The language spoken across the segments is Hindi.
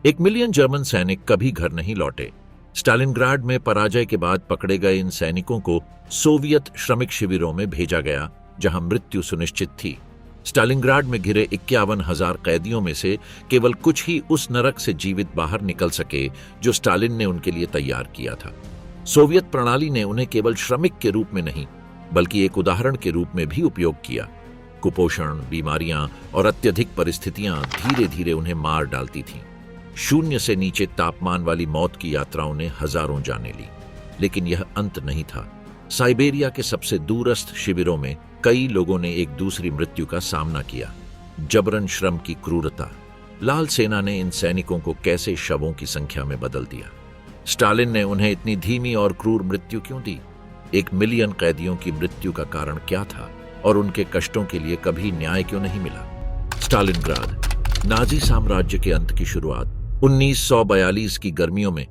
1 मिलियन जर्मन सैनिक कभी घर नहीं लौटे। स्टालिनग्राड में पराजय के बाद पकड़े गए इन सैनिकों को सोवियत श्रमिक शिविरों में भेजा गया, जहां मृत्यु सुनिश्चित थी। स्टालिनग्राड में घिरे 51,000 कैदियों में से केवल कुछ ही उस नरक से जीवित बाहर निकल सके जो स्टालिन ने उनके लिए तैयार किया था। सोवियत प्रणाली ने उन्हें केवल श्रमिक के रूप में नहीं, बल्कि एक उदाहरण के रूप में भी उपयोग किया। कुपोषण, बीमारियां और अत्यधिक परिस्थितियां धीरे धीरे उन्हें मार डालती थीं। शून्य से नीचे तापमान वाली मौत की यात्राओं ने हजारों जानें ली। लेकिन यह अंत नहीं था। साइबेरिया के सबसे दूरस्थ शिविरों में कई लोगों ने एक दूसरी मृत्यु का सामना किया। जबरन श्रम की क्रूरता। लाल सेना ने इन सैनिकों को कैसे शवों की संख्या में बदल दिया। स्टालिन ने उन्हें इतनी धीमी और क्रूर मृत्यु क्यों दी? 1 मिलियन कैदियों की मृत्यु का कारण क्या था और उनके कष्टों के लिए कभी न्याय क्यों नहीं मिला? स्टालिनग्राड, नाजी साम्राज्य के अंत की शुरुआत। 1942 की गर्मियों में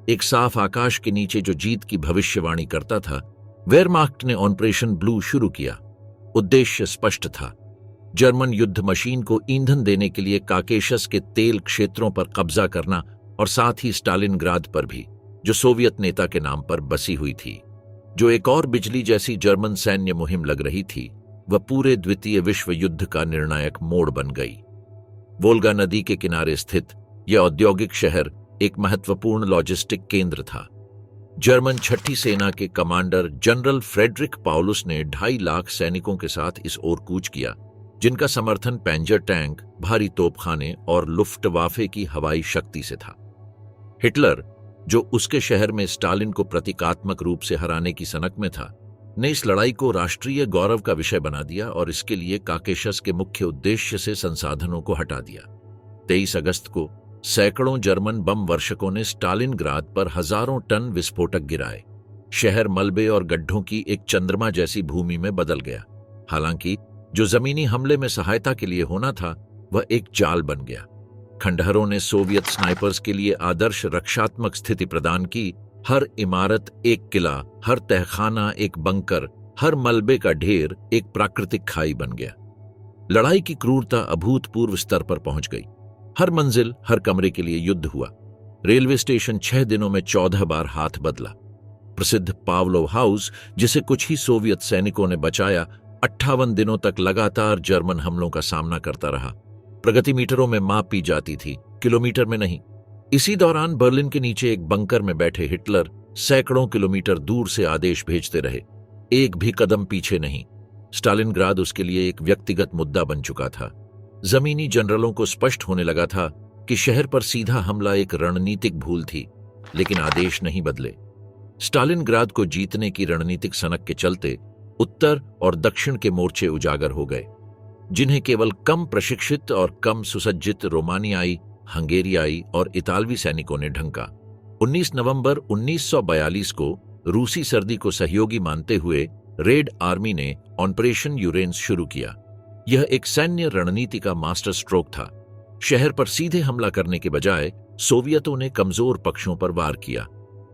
एक साफ आकाश के नीचे जो जीत की भविष्यवाणी करता था, वेयरमाख्ट ने ऑपरेशन ब्लू शुरू किया। उद्देश्य स्पष्ट था, जर्मन युद्ध मशीन को ईंधन देने के लिए काकेशस के तेल क्षेत्रों पर कब्जा करना और साथ ही स्टालिनग्राद पर भी, जो सोवियत नेता के नाम पर बसी हुई थी। जो एक और बिजली जैसी जर्मन सैन्य मुहिम लग रही थी, वह पूरे द्वितीय विश्व युद्ध का निर्णायक मोड़ बन गई। वोल्गा नदी के किनारे स्थित यह औद्योगिक शहर एक महत्वपूर्ण लॉजिस्टिक केंद्र था। जर्मन छठी सेना के कमांडर जनरल फ्रेडरिक पाउलुस ने 2.5 लाख सैनिकों के साथ इस ओर कूच किया, जिनका समर्थन पैंजर टैंक, भारी तोपखाने और लुफ्टवाफे की हवाई शक्ति से था। हिटलर, जो उसके शहर में स्टालिन को प्रतीकात्मक रूप से हराने की सनक में था, ने इस लड़ाई को राष्ट्रीय गौरव का विषय बना दिया और इसके लिए काकेशस के मुख्य उद्देश्य से संसाधनों को हटा दिया। 23 अगस्त को सैकड़ों जर्मन बम वर्षकों ने स्टालिनग्राद पर हजारों टन विस्फोटक गिराए। शहर मलबे और गड्ढों की एक चंद्रमा जैसी भूमि में बदल गया। हालांकि जो जमीनी हमले में सहायता के लिए होना था, वह एक जाल बन गया। खंडहरों ने सोवियत स्नाइपर्स के लिए आदर्श रक्षात्मक स्थिति प्रदान की। हर इमारत एक किला, हर तहखाना एक बंकर, हर मलबे का ढेर एक प्राकृतिक खाई बन गया। लड़ाई की क्रूरता अभूतपूर्व स्तर पर पहुंच गई। हर मंजिल, हर कमरे के लिए युद्ध हुआ। रेलवे स्टेशन 6 दिनों में 14 बार हाथ बदला। प्रसिद्ध पावलोव हाउस, जिसे कुछ ही सोवियत सैनिकों ने बचाया, 58 दिनों तक लगातार जर्मन हमलों का सामना करता रहा। प्रगति मीटरों में माप पी जाती थी, किलोमीटर में नहीं। इसी दौरान बर्लिन के नीचे एक बंकर में बैठे हिटलर सैकड़ों किलोमीटर दूर से आदेश भेजते रहे, एक भी कदम पीछे नहीं। स्टालिनग्राद उसके लिए एक व्यक्तिगत मुद्दा बन चुका था। जमीनी जनरलों को स्पष्ट होने लगा था कि शहर पर सीधा हमला एक रणनीतिक भूल थी, लेकिन आदेश नहीं बदले। स्टालिनग्राद को जीतने की रणनीतिक सनक के चलते उत्तर और दक्षिण के मोर्चे उजागर हो गए, जिन्हें केवल कम प्रशिक्षित और कम सुसज्जित रोमानियाई, हंगेरियाई और इतालवी सैनिकों ने ढंका। 19 नवंबर 1942 को रूसी सर्दी को सहयोगी मानते हुए रेड आर्मी ने ऑपरेशन यूरेंस शुरू किया। यह एक सैन्य रणनीति का मास्टर स्ट्रोक था। शहर पर सीधे हमला करने के बजाय सोवियतों ने कमजोर पक्षों पर वार किया।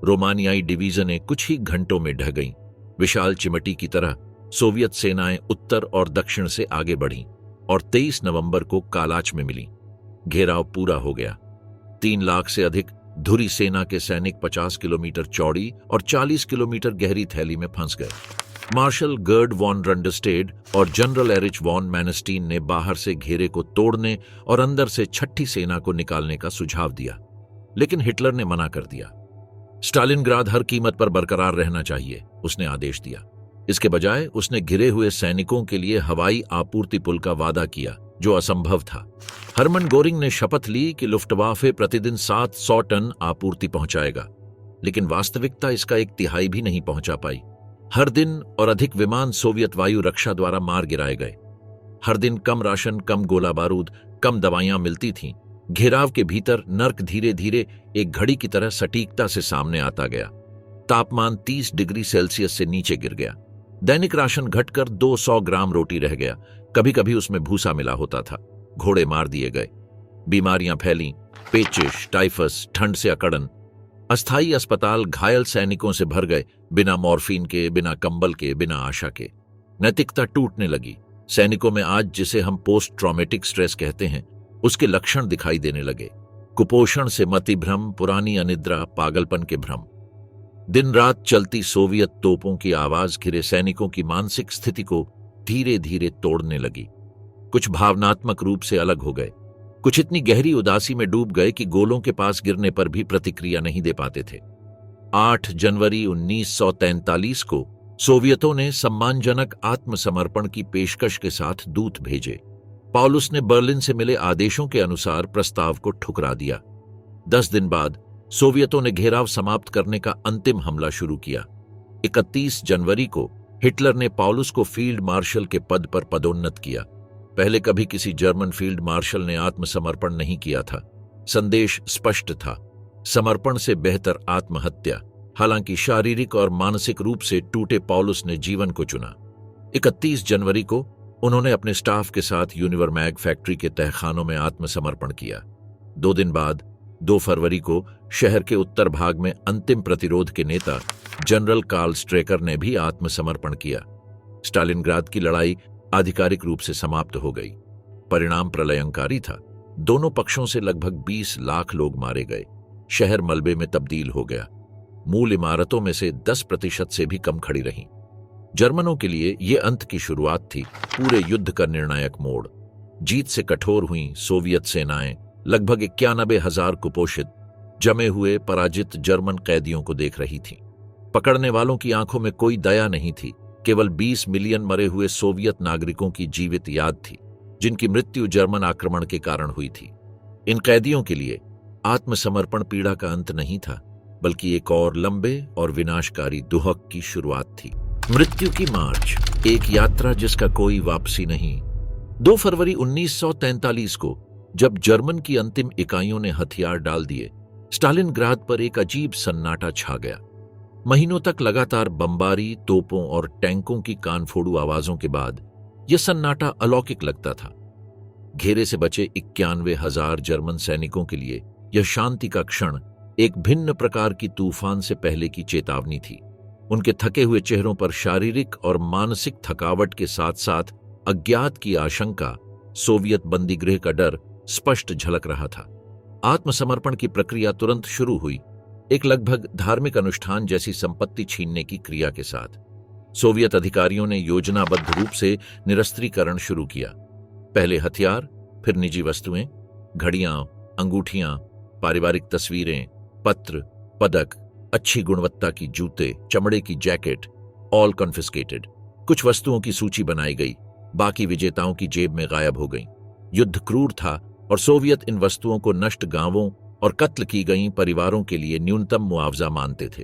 रोमानियाई डिवीजनें कुछ ही घंटों में ढह गईं। विशाल चिमटी की तरह सोवियत सेनाएं उत्तर और दक्षिण से आगे बढ़ीं और 23 नवंबर को कालाच में मिलीं। घेराव पूरा हो गया। 3 लाख से अधिक धुरी सेना के सैनिक 50 किलोमीटर चौड़ी और 40 किलोमीटर गहरी थैली में फंस गए। मार्शल गर्ड वॉन रंडस्टेड और जनरल एरिच वॉन मैनस्टीन ने बाहर से घेरे को तोड़ने और अंदर से छठी सेना को निकालने का सुझाव दिया, लेकिन हिटलर ने मना कर दिया। स्टालिनग्राद हर कीमत पर बरकरार रहना चाहिए, उसने आदेश दिया। इसके बजाय उसने घिरे हुए सैनिकों के लिए हवाई आपूर्ति पुल का वादा किया, जो असंभव था। हरमन गोरिंग ने शपथ ली कि लुफ्टवाफे प्रतिदिन 700 टन आपूर्ति पहुंचाएगा, लेकिन वास्तविकता इसका 1/3 भी नहीं पहुंचा पाई। हर दिन और अधिक विमान सोवियत वायु रक्षा द्वारा मार गिराए गए। हर दिन कम राशन, कम गोला बारूद, कम दवाइयां मिलती थीं। घेराव के भीतर नर्क धीरे धीरे एक घड़ी की तरह सटीकता से सामने आता गया। तापमान 30 डिग्री सेल्सियस से नीचे गिर गया। दैनिक राशन घटकर 200 ग्राम रोटी रह गया। कभी कभी उसमें भूसा मिला होता था। घोड़े मार दिए गए। बीमारियां फैलीं, पेचिश, टाइफस, ठंड से अकड़न। अस्थायी अस्पताल घायल सैनिकों से भर गए, बिना मॉर्फिन के, बिना कंबल के, बिना आशा के। नैतिकता टूटने लगी। सैनिकों में आज जिसे हम पोस्ट ट्रॉमेटिक स्ट्रेस कहते हैं, उसके लक्षण दिखाई देने लगे। कुपोषण से मतिभ्रम, पुरानी अनिद्रा, पागलपन के भ्रम। दिन रात चलती सोवियत तोपों की आवाज घिरे सैनिकों की मानसिक स्थिति को धीरे धीरे तोड़ने लगी। कुछ भावनात्मक रूप से अलग हो गए, कुछ इतनी गहरी उदासी में डूब गए कि गोलों के पास गिरने पर भी प्रतिक्रिया नहीं दे पाते थे। 8 जनवरी 1943 को सोवियतों ने सम्मानजनक आत्मसमर्पण की पेशकश के साथ दूत भेजे। पॉलुस ने बर्लिन से मिले आदेशों के अनुसार प्रस्ताव को ठुकरा दिया। 10 दिन बाद सोवियतों ने घेराव समाप्त करने का अंतिम हमला शुरू किया। 31 जनवरी को हिटलर ने पॉलुस को फील्ड मार्शल के पद पर पदोन्नत किया। पहले कभी किसी जर्मन फील्ड मार्शल ने आत्मसमर्पण नहीं किया था। संदेश स्पष्ट था, समर्पण से बेहतर आत्महत्या। हालांकि शारीरिक और मानसिक रूप से टूटे पॉलुस ने जीवन को चुना। 31 जनवरी को उन्होंने अपने स्टाफ के साथ यूनिवर्मैग फैक्ट्री के तहखानों में आत्मसमर्पण किया। 2 दिन बाद 2 फरवरी को शहर के उत्तर भाग में अंतिम प्रतिरोध के नेता जनरल कार्ल स्ट्रेकर ने भी आत्मसमर्पण किया। स्टालिनग्राद की लड़ाई आधिकारिक रूप से समाप्त हो गई। परिणाम प्रलयंकारी था। दोनों पक्षों से लगभग 20 लाख लोग मारे गए। शहर मलबे में तब्दील हो गया। मूल इमारतों में से 10% से भी कम खड़ी रहीं। जर्मनों के लिए यह अंत की शुरुआत थी, पूरे युद्ध का निर्णायक मोड़। जीत से कठोर हुई सोवियत सेनाएं लगभग 91,000 कुपोषित, जमे हुए पराजित जर्मन कैदियों को देख रही थीं। पकड़ने वालों की आंखों में कोई दया नहीं थी, केवल 20 मिलियन मरे हुए सोवियत नागरिकों की जीवित याद थी, जिनकी मृत्यु जर्मन आक्रमण के कारण हुई थी। इन कैदियों के लिए आत्मसमर्पण पीड़ा का अंत नहीं था, बल्कि एक और लंबे और विनाशकारी दुहक की शुरुआत थी। मृत्यु की मार्च, एक यात्रा जिसका कोई वापसी नहीं। 2 फरवरी 1943 को जब जर्मन की अंतिम इकाइयों ने हथियार डाल दिए, स्टालिनग्राद पर एक अजीब सन्नाटा छा गया। महीनों तक लगातार बमबारी, तोपों और टैंकों की कानफोड़ू आवाजों के बाद यह सन्नाटा अलौकिक लगता था। घेरे से बचे 91,000 जर्मन सैनिकों के लिए यह शांति का क्षण एक भिन्न प्रकार की तूफान से पहले की चेतावनी थी। उनके थके हुए चेहरों पर शारीरिक और मानसिक थकावट के साथ साथ अज्ञात की आशंका, सोवियत बंदीगृह का डर स्पष्ट झलक रहा था। आत्मसमर्पण की प्रक्रिया तुरंत शुरू हुई, एक लगभग धार्मिक अनुष्ठान जैसी संपत्ति छीनने की क्रिया के साथ। सोवियत अधिकारियों ने योजनाबद्ध रूप से निरस्त्रीकरण शुरू किया। पहले हथियार, फिर निजी वस्तुएं, घड़ियां, अंगूठियां, पारिवारिक तस्वीरें, पत्र, पदक, अच्छी गुणवत्ता की जूते, चमड़े की जैकेट, ऑल कॉन्फिस्केटेड। कुछ वस्तुओं की सूची बनाई गई, बाकी विजेताओं की जेब में गायब हो गईं। युद्ध क्रूर था और सोवियत इन वस्तुओं को नष्ट गांवों और कत्ल की गईं परिवारों के लिए न्यूनतम मुआवजा मानते थे।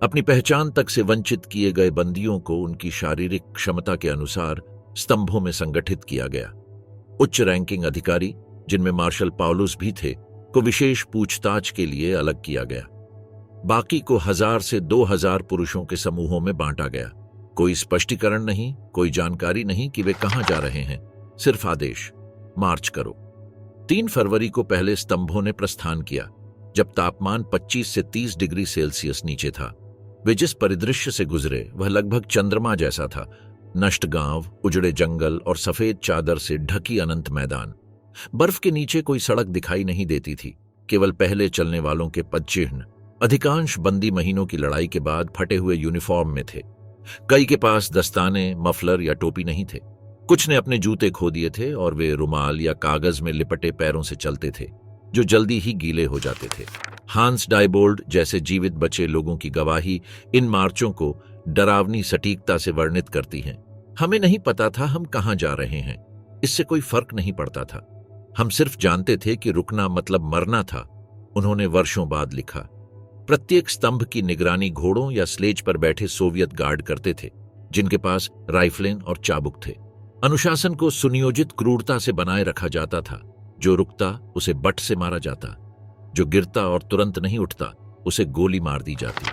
अपनी पहचान तक से वंचित किए गए बंदियों को उनकी शारीरिक क्षमता के अनुसार स्तंभों में संगठित किया गया। उच्च रैंकिंग अधिकारी, जिनमें मार्शल पॉलुस भी थे, को विशेष पूछताछ के लिए अलग किया गया। बाकी को 1000 से 2000 पुरुषों के समूहों में बांटा गया। कोई स्पष्टीकरण नहीं, कोई जानकारी नहीं कि वे कहां जा रहे हैं, सिर्फ आदेश, मार्च करो। 3 फरवरी को पहले स्तंभों ने प्रस्थान किया, जब तापमान 25 से 30 डिग्री सेल्सियस नीचे था। वे जिस परिदृश्य से गुजरे वह लगभग चंद्रमा जैसा था। नष्ट गांव, उजड़े जंगल और सफेद चादर से ढकी अनंत मैदान। बर्फ के नीचे कोई सड़क दिखाई नहीं देती थी, केवल पहले चलने वालों के पदचिह्न। अधिकांश बंदी महीनों की लड़ाई के बाद फटे हुए यूनिफॉर्म में थे। कई के पास दस्ताने, मफलर या टोपी नहीं थे। कुछ ने अपने जूते खो दिए थे और वे रुमाल या कागज में लिपटे पैरों से चलते थे, जो जल्दी ही गीले हो जाते थे। हांस डाइबोल्ड जैसे जीवित बचे लोगों की गवाही इन मार्चों को डरावनी सटीकता से वर्णित करती है। हमें नहीं पता था हम कहां जा रहे हैं, इससे कोई फर्क नहीं पड़ता था। हम सिर्फ जानते थे कि रुकना मतलब मरना था, उन्होंने वर्षों बाद लिखा। प्रत्येक स्तंभ की निगरानी घोड़ों या स्लेज पर बैठे सोवियत गार्ड करते थे, जिनके पास राइफलें और चाबुक थे। अनुशासन को सुनियोजित क्रूरता से बनाए रखा जाता था। जो रुकता उसे बट से मारा जाता, जो गिरता और तुरंत नहीं उठता उसे गोली मार दी जाती।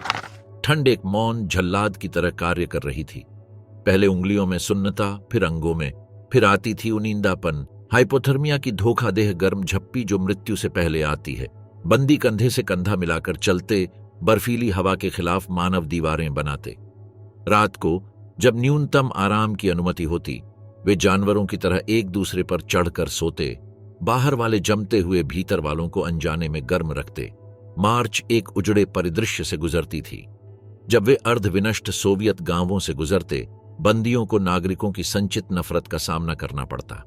ठंड एक मौन झल्लाद की तरह कार्य कर रही थी। पहले उंगलियों में सुन्नता, फिर अंगों में, फिर आती थी उनींदापन, हाइपोथर्मिया की धोखादेह गर्म झप्पी जो मृत्यु से पहले आती है। बंदी कंधे से कंधा मिलाकर चलते, बर्फीली हवा के खिलाफ मानव दीवारें बनाते। रात को जब न्यूनतम आराम की अनुमति होती, वे जानवरों की तरह एक दूसरे पर चढ़कर सोते, बाहर वाले जमते हुए भीतर वालों को अनजाने में गर्म रखते। मार्च एक उजड़े परिदृश्य से गुजरती थी। जब वे अर्धविनष्ट सोवियत गांवों से गुजरते, बंदियों को नागरिकों की संचित नफरत का सामना करना पड़ता।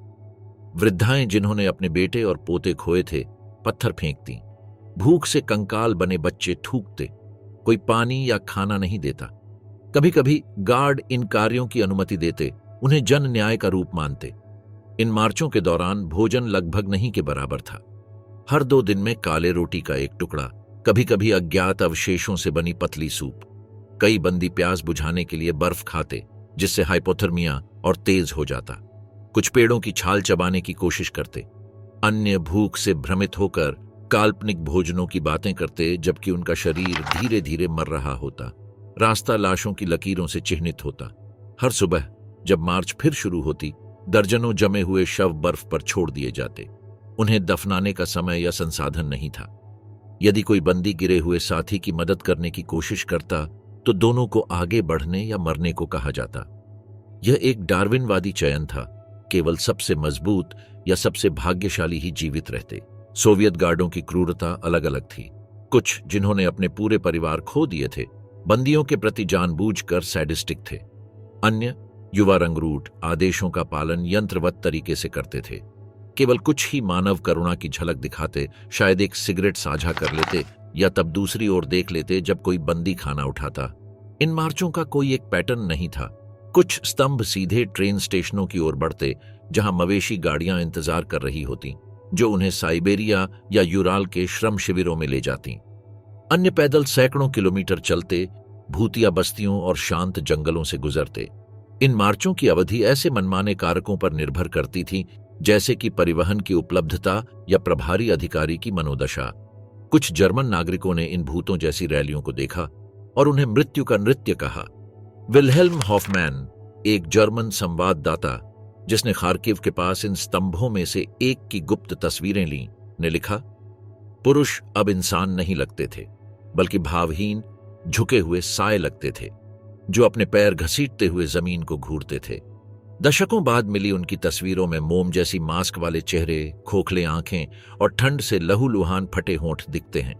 वृद्धाएं जिन्होंने अपने बेटे और पोते खोए थे, पत्थर फेंकती। भूख से कंकाल बने बच्चे थूकते। कोई पानी या खाना नहीं देता। कभी कभी गार्ड इन कार्यों की अनुमति देते, उन्हें जन न्याय का रूप मानते। इन मार्चों के दौरान भोजन लगभग नहीं के बराबर था। हर 2 दिन में काले रोटी का एक टुकड़ा, कभी कभी अज्ञात अवशेषों से बनी पतली सूप। कई बंदी प्यास बुझाने के लिए बर्फ खाते, जिससे हाइपोथर्मिया और तेज हो जाता। कुछ पेड़ों की छाल चबाने की कोशिश करते। अन्य भूख से भ्रमित होकर काल्पनिक भोजनों की बातें करते, जबकि उनका शरीर धीरे धीरे मर रहा होता। रास्ता लाशों की लकीरों से चिह्नित होता। हर सुबह जब मार्च फिर शुरू होती, दर्जनों जमे हुए शव बर्फ पर छोड़ दिए जाते। उन्हें दफनाने का समय या संसाधन नहीं था। यदि कोई बंदी गिरे हुए साथी की मदद करने की कोशिश करता, तो दोनों को आगे बढ़ने या मरने को कहा जाता। यह एक डार्विनवादी चयन था, केवल सबसे मजबूत या सबसे भाग्यशाली ही जीवित रहते। सोवियत गार्डों की क्रूरता अलग अलग थी। कुछ, जिन्होंने अपने पूरे परिवार खो दिए थे, बंदियों के प्रति जानबूझकर सैडिस्टिक थे। अन्य युवा रंगरूट आदेशों का पालन यंत्रवत तरीके से करते थे। केवल कुछ ही मानव करुणा की झलक दिखाते, शायद एक सिगरेट साझा कर लेते या तब दूसरी ओर देख लेते जब कोई बंदी खाना उठाता। इन मार्चों का कोई एक पैटर्न नहीं था। कुछ स्तंभ सीधे ट्रेन स्टेशनों की ओर बढ़ते, जहां मवेशी गाड़ियां इंतजार कर रही होती, जो उन्हें साइबेरिया या यूराल के श्रम शिविरों में ले जाती। अन्य पैदल सैकड़ों किलोमीटर चलते, भूतिया बस्तियों और शांत जंगलों से गुजरते। इन मार्चों की अवधि ऐसे मनमाने कारकों पर निर्भर करती थी, जैसे कि परिवहन की उपलब्धता या प्रभारी अधिकारी की मनोदशा। कुछ जर्मन नागरिकों ने इन भूतों जैसी रैलियों को देखा और उन्हें मृत्यु का नृत्य कहा। विल्हेल्म हॉफमैन, एक जर्मन संवाददाता जिसने खार्किव के पास इन स्तंभों में से एक की गुप्त तस्वीरें लीं, ने लिखा, पुरुष अब इंसान नहीं लगते थे, बल्कि भावहीन, झुके हुए साए लगते थे, जो अपने पैर घसीटते हुए जमीन को घूरते थे। दशकों बाद मिली उनकी तस्वीरों में मोम जैसी मास्क वाले चेहरे, खोखले आंखें और ठंड से लहूलुहान फटे होंठ दिखते हैं।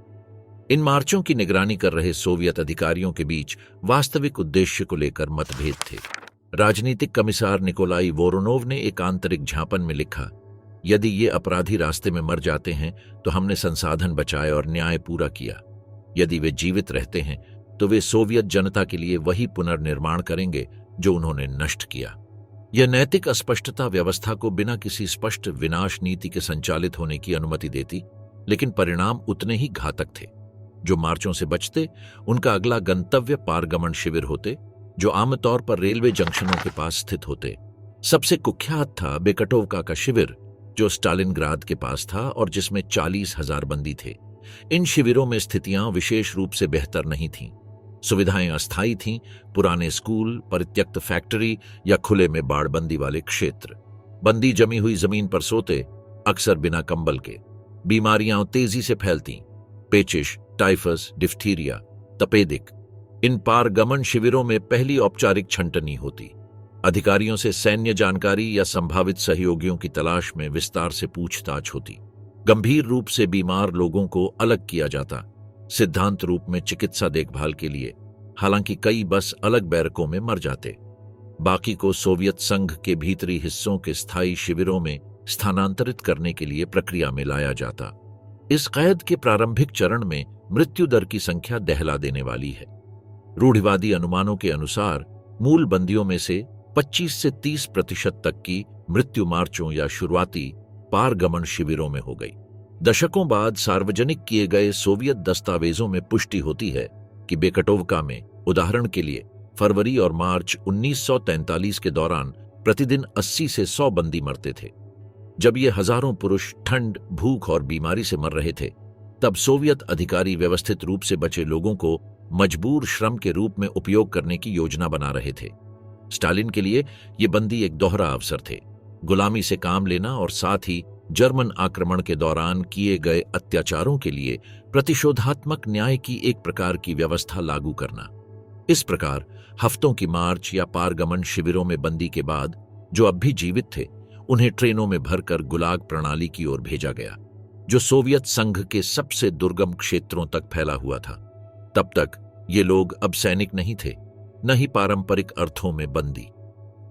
इन मार्चों की निगरानी कर रहे सोवियत अधिकारियों के बीच वास्तविक उद्देश्य को लेकर मतभेद थे। राजनीतिक कमिसार निकोलाई वोरोनोव ने एक आंतरिक झांपन में लिखा, यदि ये अपराधी रास्ते में मर जाते हैं तो हमने संसाधन बचाए और न्याय पूरा किया। यदि वे जीवित रहते हैं तो वे सोवियत जनता के लिए वही पुनर्निर्माण करेंगे जो उन्होंने नष्ट किया। यह नैतिक अस्पष्टता व्यवस्था को बिना किसी स्पष्ट विनाश नीति के संचालित होने की अनुमति देती, लेकिन परिणाम उतने ही घातक थे। जो मार्चों से बचते, उनका अगला गंतव्य पारगमन शिविर होते, जो आमतौर पर रेलवे जंक्शनों के पास स्थित होते। सबसे कुख्यात था बेकटोवका का शिविर, जो स्टालिनग्राद के पास था और जिसमें 40,000 बंदी थे। इन शिविरों में स्थितियां विशेष रूप से बेहतर नहीं थीं। सुविधाएं अस्थायी थीं, पुराने स्कूल, परित्यक्त फैक्ट्री या खुले में बाड़बंदी वाले क्षेत्र। बंदी जमी हुई जमीन पर सोते, अक्सर बिना कंबल के। बीमारियां तेजी से फैलती, पेचिश, टाइफस, डिफ्थीरिया, तपेदिक। इन पारगमन शिविरों में पहली औपचारिक छंटनी होती। अधिकारियों से सैन्य जानकारी या संभावित सहयोगियों की तलाश में विस्तार से पूछताछ होती। गंभीर रूप से बीमार लोगों को अलग किया जाता, सिद्धांत रूप में चिकित्सा देखभाल के लिए। हालांकि कई बस अलग बैरकों में मर जाते। बाकी को सोवियत संघ के भीतरी हिस्सों के स्थायी शिविरों में स्थानांतरित करने के लिए प्रक्रिया में लाया जाता। इस कैद के प्रारंभिक चरण में मृत्यु दर की संख्या दहला देने वाली है। रूढ़िवादी अनुमानों के अनुसार मूल बंदियों में से 25 से 30% तक की मृत्यु मार्चों या शुरुआती पारगमन शिविरों में हो गई। दशकों बाद सार्वजनिक किए गए सोवियत दस्तावेजों में पुष्टि होती है कि बेकटोवका में, उदाहरण के लिए, फरवरी और मार्च 1943 के दौरान प्रतिदिन 80 से 100 बंदी मरते थे। जब ये हजारों पुरुष ठंड, भूख और बीमारी से मर रहे थे, तब सोवियत अधिकारी व्यवस्थित रूप से बचे लोगों को मजबूर श्रम के रूप में उपयोग करने की योजना बना रहे थे। स्टालिन के लिए ये बंदी एक दोहरा अवसर थे, गुलामी से काम लेना और साथ ही जर्मन आक्रमण के दौरान किए गए अत्याचारों के लिए प्रतिशोधात्मक न्याय की एक प्रकार की व्यवस्था लागू करना। इस प्रकार हफ्तों की मार्च या पारगमन शिविरों में बंदी के बाद जो अब भी जीवित थे, उन्हें ट्रेनों में भरकर गुलाग प्रणाली की ओर भेजा गया, जो सोवियत संघ के सबसे दुर्गम क्षेत्रों तक फैला हुआ था। तब तक ये लोग अब सैनिक नहीं थे, न ही पारंपरिक अर्थों में बंदी।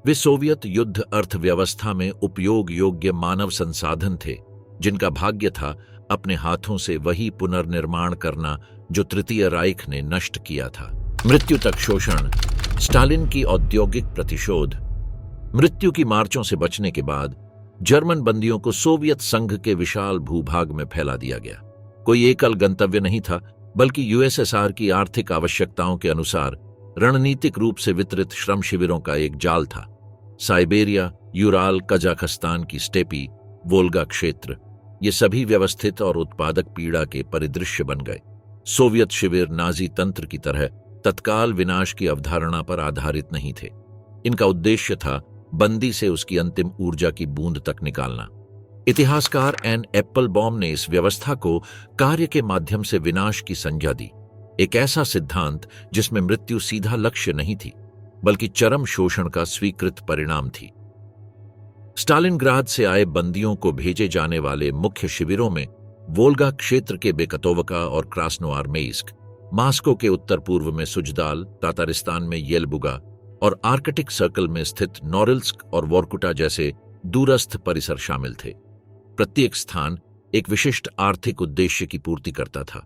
वे सोवियत युद्ध अर्थव्यवस्था में उपयोग योग्य मानव संसाधन थे, जिनका भाग्य था अपने हाथों से वही पुनर्निर्माण करना जो तृतीय राइख ने नष्ट किया था। मृत्यु तक शोषण, स्टालिन की औद्योगिक प्रतिशोध। मृत्यु की मार्चों से बचने के बाद जर्मन बंदियों को सोवियत संघ के विशाल भूभाग में फैला दिया गया। कोई एकल गंतव्य नहीं था, बल्कि यूएसएसआर की आर्थिक आवश्यकताओं के अनुसार रणनीतिक रूप से वितरित श्रम शिविरों का एक जाल था। साइबेरिया, यूराल, कजाकिस्तान की स्टेपी, वोल्गा क्षेत्र, ये सभी व्यवस्थित और उत्पादक पीड़ा के परिदृश्य बन गए। सोवियत शिविर नाजी तंत्र की तरह तत्काल विनाश की अवधारणा पर आधारित नहीं थे। इनका उद्देश्य था बंदी से उसकी अंतिम ऊर्जा की बूंद तक निकालना। इतिहासकार एन एप्पलबॉम ने इस व्यवस्था को कार्य के माध्यम से विनाश की संज्ञा दी, एक ऐसा सिद्धांत जिसमें मृत्यु सीधा लक्ष्य नहीं थी, बल्कि चरम शोषण का स्वीकृत परिणाम थी। स्टालिनग्राद से आए बंदियों को भेजे जाने वाले मुख्य शिविरों में वोल्गा क्षेत्र के बेकतोवका और क्रास्नोआर्मेइस्क, मास्को के उत्तर पूर्व में सुजदाल, तातारिस्तान में येलबुगा और आर्कटिक सर्कल में स्थित नोरिल्स्क और वोर्कुटा जैसे दूरस्थ परिसर शामिल थे। प्रत्येक स्थान एक विशिष्ट आर्थिक उद्देश्य की पूर्ति करता था।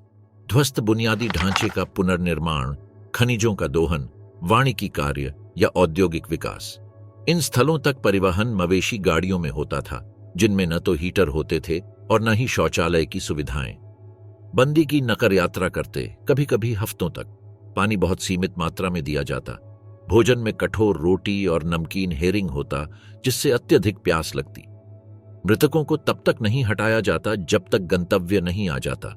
ध्वस्त बुनियादी ढांचे का पुनर्निर्माण, खनिजों का दोहन, वानिकी कार्य या औद्योगिक विकास। इन स्थलों तक परिवहन मवेशी गाड़ियों में होता था, जिनमें न तो हीटर होते थे और न ही शौचालय की सुविधाएं। बंदी की नकर यात्रा करते, कभी कभी हफ्तों तक। पानी बहुत सीमित मात्रा में दिया जाता। भोजन में कठोर रोटी और नमकीन हेरिंग होता, जिससे अत्यधिक प्यास लगती। मृतकों को तब तक नहीं हटाया जाता जब तक गंतव्य नहीं आ जाता,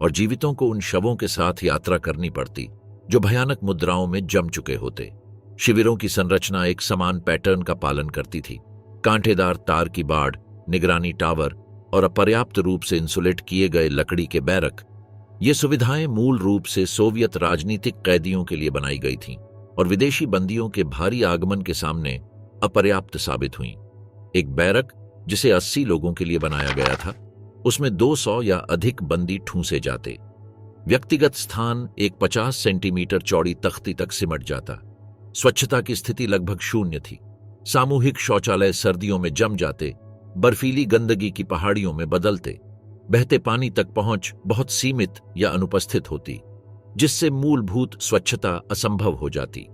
और जीवितों को उन शवों के साथ यात्रा करनी पड़ती जो भयानक मुद्राओं में जम चुके होते। शिविरों की संरचना एक समान पैटर्न का पालन करती थी। कांटेदार तार की बाड़, निगरानी टावर और अपर्याप्त रूप से इंसुलेट किए गए लकड़ी के बैरक, ये सुविधाएं मूल रूप से सोवियत राजनीतिक कैदियों के लिए बनाई गई थीं और विदेशी बंदियों के भारी आगमन के सामने अपर्याप्त साबित हुईं। एक बैरक, जिसे 80 लोगों के लिए बनाया गया था, उसमें 200 या अधिक बंदी ठूंसे जाते। व्यक्तिगत स्थान एक 50 सेंटीमीटर चौड़ी तख्ती तक सिमट जाता। स्वच्छता की स्थिति लगभग शून्य थी। सामूहिक शौचालय सर्दियों में जम जाते, बर्फीली गंदगी की पहाड़ियों में बदलते। बहते पानी तक पहुंच बहुत सीमित या अनुपस्थित होती, जिससे मूलभूत स्वच्छता असंभव हो जाती।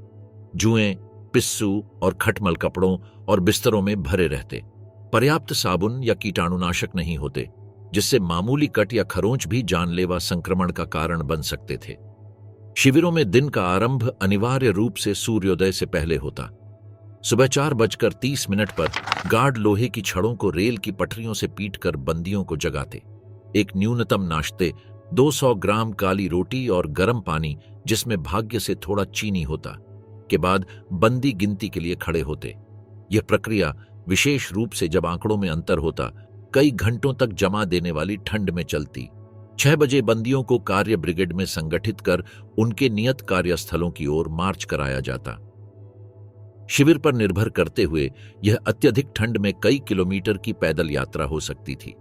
जुएं, पिस्सू और खटमल कपड़ों और बिस्तरों में भरे रहते। पर्याप्त साबुन या कीटाणुनाशक नहीं होते, जिससे मामूली कट या खरोंच भी जानलेवा संक्रमण का कारण बन सकते थे। शिविरों में दिन का आरंभ अनिवार्य रूप से सूर्योदय से पहले होता। सुबह 4:30 पर गार्ड लोहे की छड़ों को रेल की पटरियों से पीटकर बंदियों को जगाते। एक न्यूनतम नाश्ते, 200 ग्राम काली रोटी और गर्म पानी जिसमें भाग्य से थोड़ा चीनी होता, के बाद बंदी गिनती के लिए खड़े होते। यह प्रक्रिया, विशेष रूप से जब आंकड़ों में अंतर होता, कई घंटों तक जमा देने वाली ठंड में चलती। 6 बजे बंदियों को कार्य ब्रिगेड में संगठित कर उनके नियत कार्यस्थलों की ओर मार्च कराया जाता। शिविर पर निर्भर करते हुए यह अत्यधिक ठंड में कई किलोमीटर की पैदल यात्रा हो सकती थी।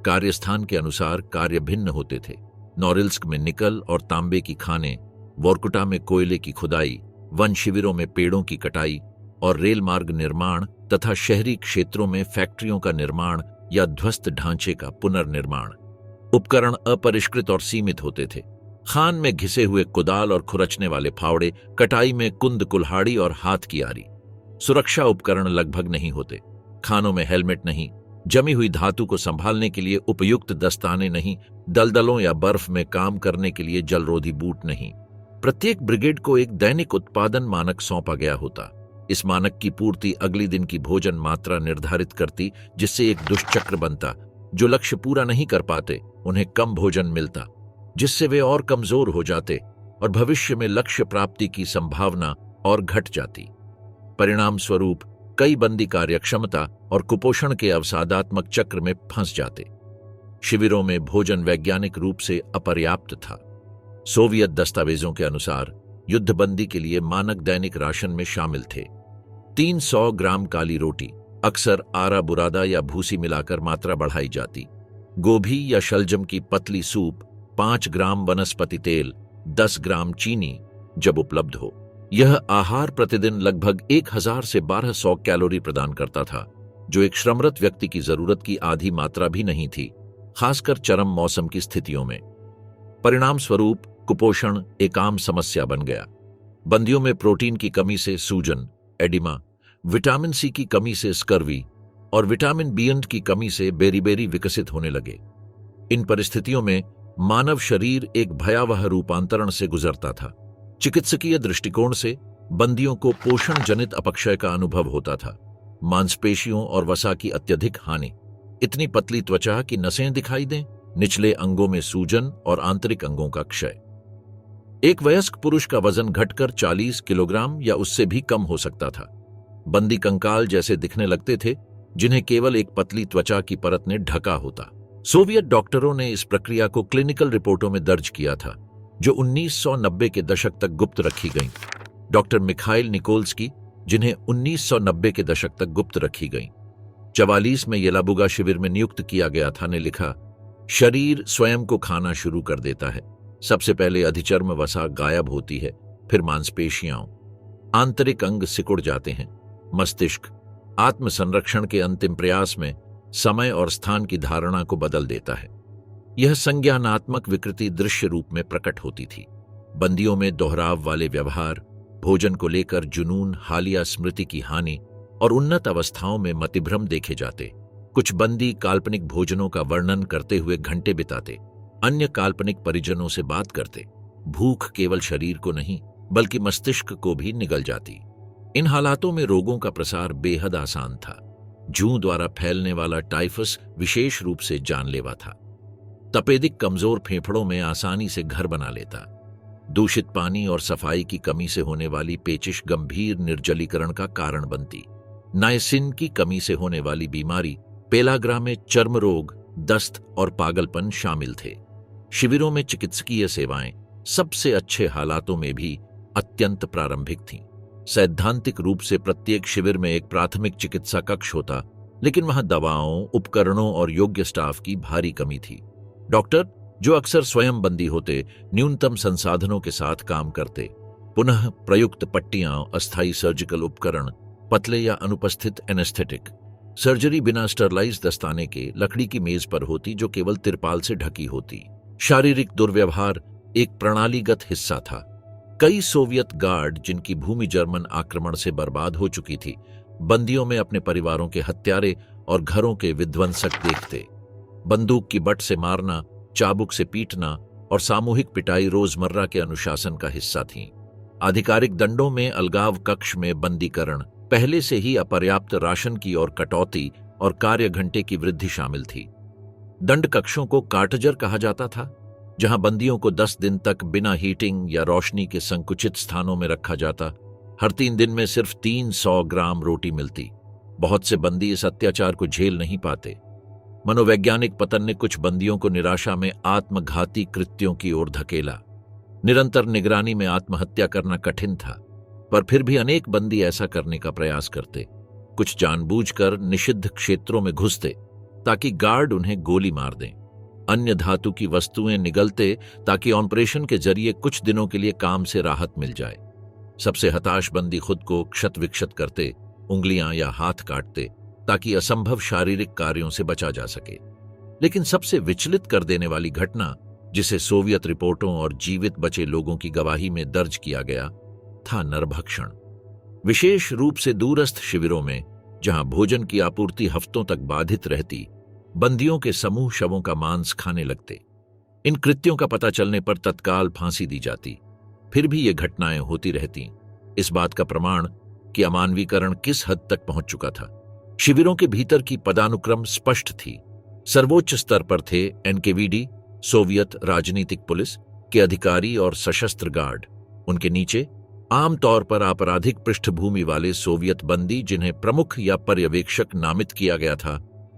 कार्यस्थान के अनुसार कार्य भिन्न होते थे। नोरिल्स्क में निकल और तांबे की खानें, वोर्कुटा में कोयले की खुदाई, वन शिविरों में पेड़ों की कटाई और रेल मार्ग निर्माण तथा शहरी क्षेत्रों में फैक्ट्रियों का निर्माण या ध्वस्त ढांचे का पुनर्निर्माण। उपकरण अपरिष्कृत और सीमित होते थे। खान में घिसे हुए कुदाल और खुरचने वाले फावड़े, कटाई में कुंद कुल्हाड़ी और हाथ की आरी। सुरक्षा उपकरण लगभग नहीं होते। खानों में हेलमेट नहीं, जमी हुई धातु को संभालने के लिए उपयुक्त दस्ताने नहीं, दलदलों या बर्फ में काम करने के लिए जलरोधी बूट नहीं। प्रत्येक ब्रिगेड को एक दैनिक उत्पादन मानक सौंपा गया होता। इस मानक की पूर्ति अगली दिन की भोजन मात्रा निर्धारित करती, जिससे एक दुष्चक्र बनता। जो लक्ष्य पूरा नहीं कर पाते उन्हें कम भोजन मिलता, जिससे वे और कमजोर हो जाते और भविष्य में लक्ष्य प्राप्ति की संभावना और घट जाती। परिणाम स्वरूप कई बंदी कार्यक्षमता और कुपोषण के अवसादात्मक चक्र में फंस जाते। शिविरों में भोजन वैज्ञानिक रूप से अपर्याप्त था। सोवियत दस्तावेजों के अनुसार युद्धबंदी के लिए मानक दैनिक राशन में शामिल थे 300 ग्राम काली रोटी, अक्सर आरा बुरादा या भूसी मिलाकर मात्रा बढ़ाई जाती। गोभी या शलजम की पतली सूप, 5 ग्राम वनस्पति तेल, 10 ग्राम चीनी जब उपलब्ध हो। यह आहार प्रतिदिन लगभग 1000 से 1200 कैलोरी प्रदान करता था, जो एक श्रमरत व्यक्ति की जरूरत की आधी मात्रा भी नहीं थी, खासकर चरम मौसम की स्थितियों में। परिणाम स्वरूप कुपोषण एक आम समस्या बन गया। बंदियों में प्रोटीन की कमी से सूजन, एडिमा, विटामिन सी की कमी से स्कर्वी और विटामिन बी12 की कमी से बेरीबेरी विकसित होने लगे। इन परिस्थितियों में मानव शरीर एक भयावह रूपांतरण से गुजरता था। चिकित्सकीय दृष्टिकोण से बंदियों को पोषण जनित अपक्षय का अनुभव होता था। मांसपेशियों और वसा की अत्यधिक हानि, इतनी पतली त्वचा की नसें दिखाई दें, निचले अंगों में सूजन और आंतरिक अंगों का क्षय। एक वयस्क पुरुष का वजन घटकर 40 किलोग्राम या उससे भी कम हो सकता था। बंदी कंकाल जैसे दिखने लगते थे, जिन्हें केवल एक पतली त्वचा की परत ने ढका होता। सोवियत डॉक्टरों ने इस प्रक्रिया को क्लिनिकल रिपोर्टों में दर्ज किया था, जो 1990 के दशक तक गुप्त रखी गईं। डॉक्टर मिखाइल निकोल्स्की, जिन्हें 1990 के दशक तक गुप्त रखी गईं, 44 में येलाबुगा शिविर में नियुक्त किया गया था, ने लिखा, शरीर स्वयं को खाना शुरू कर देता है। सबसे पहले अधिचर्म वसा गायब होती है, फिर मांसपेशियां, आंतरिक अंग सिकुड़ जाते हैं। मस्तिष्क आत्मसंरक्षण के अंतिम प्रयास में समय और स्थान की धारणा को बदल देता है। यह संज्ञानात्मक विकृति दृश्य रूप में प्रकट होती थी। बंदियों में दोहराव वाले व्यवहार, भोजन को लेकर जुनून, हालिया स्मृति की हानि और उन्नत अवस्थाओं में मतिभ्रम देखे जाते। कुछ बंदी काल्पनिक भोजनों का वर्णन करते हुए घंटे बिताते, अन्य काल्पनिक परिजनों से बात करते। भूख केवल शरीर को नहीं बल्कि मस्तिष्क को भी निगल जाती। इन हालातों में रोगों का प्रसार बेहद आसान था। जूं द्वारा फैलने वाला टाइफस विशेष रूप से जानलेवा था। तपेदिक कमजोर फेफड़ों में आसानी से घर बना लेता। दूषित पानी और सफाई की कमी से होने वाली पेचिश गंभीर निर्जलीकरण का कारण बनती। नाइसिन की कमी से होने वाली बीमारी, पेलाग्रा में चर्म रोग, दस्त और पागलपन शामिल थे। शिविरों में चिकित्सकीय सेवाएं सबसे अच्छे हालातों में भी अत्यंत प्रारंभिक थीं। सैद्धांतिक रूप से प्रत्येक शिविर में एक प्राथमिक चिकित्सा कक्ष होता, लेकिन वहां दवाओं, उपकरणों और योग्य स्टाफ की भारी कमी थी। डॉक्टर, जो अक्सर स्वयं बंदी होते, न्यूनतम संसाधनों के साथ काम करते। पुनः प्रयुक्त पट्टियां, अस्थायी सर्जिकल उपकरण, पतले या अनुपस्थित एनेस्थेटिक। सर्जरी बिना स्टरलाइज दस्ताने के लकड़ी की मेज पर होती, जो केवल तिरपाल से ढकी होती। शारीरिक दुर्व्यवहार एक प्रणालीगत हिस्सा था। कई सोवियत गार्ड, जिनकी भूमि जर्मन आक्रमण से बर्बाद हो चुकी थी, बंदियों में अपने परिवारों के हत्यारे और घरों के विध्वंसक देखते। बंदूक की बट से मारना, चाबुक से पीटना और सामूहिक पिटाई रोजमर्रा के अनुशासन का हिस्सा थीं। आधिकारिक दंडों में अलगाव कक्ष में बंदीकरण, पहले से ही अपर्याप्त राशन की और कटौती और कार्य घंटे की वृद्धि शामिल थी। दंड कक्षों को काटजर कहा जाता था, जहां बंदियों को 10 दिन तक बिना हीटिंग या रोशनी के संकुचित स्थानों में रखा जाता। हर 3 दिन में सिर्फ 300 ग्राम रोटी मिलती। बहुत से बंदी इस अत्याचार को झेल नहीं पाते। मनोवैज्ञानिक पतन ने कुछ बंदियों को निराशा में आत्मघाती कृत्यों की ओर धकेला। निरंतर निगरानी में आत्महत्या करना कठिन था, पर फिर भी अनेक बंदी ऐसा करने का प्रयास करते। कुछ जानबूझकर निषिद्ध क्षेत्रों में घुसते ताकि गार्ड उन्हें गोली मार दें। अन्य धातु की वस्तुएं निगलते ताकि ऑपरेशन के जरिए कुछ दिनों के लिए काम से राहत मिल जाए। सबसे हताश बंदी खुद को क्षत विक्षत करते, उंगलियां या हाथ काटते ताकि असंभव शारीरिक कार्यों से बचा जा सके। लेकिन सबसे विचलित कर देने वाली घटना, जिसे सोवियत रिपोर्टों और जीवित बचे लोगों की गवाही में दर्ज किया गया, था नरभक्षण। विशेष रूप से दूरस्थ शिविरों में, जहां भोजन की आपूर्ति हफ्तों तक बाधित रहती, बंदियों के समूह शवों का मांस खाने लगते। इन कृत्यों का पता चलने पर तत्काल फांसी दी जाती। फिर भी ये घटनाएं होती रहती। इस बात का प्रमाण कि अमानवीकरण किस हद तक पहुंच चुका था। शिविरों के भीतर की पदानुक्रम स्पष्ट थी। सर्वोच्च स्तर पर थे एनकेवीडी, सोवियत राजनीतिक पुलिस के अधिकारी और सशस्त्र गार्ड। उनके नीचे आमतौर पर आपराधिक पृष्ठभूमि वाले सोवियत बंदी, जिन्हें प्रमुख या पर्यवेक्षक नामित किया गया था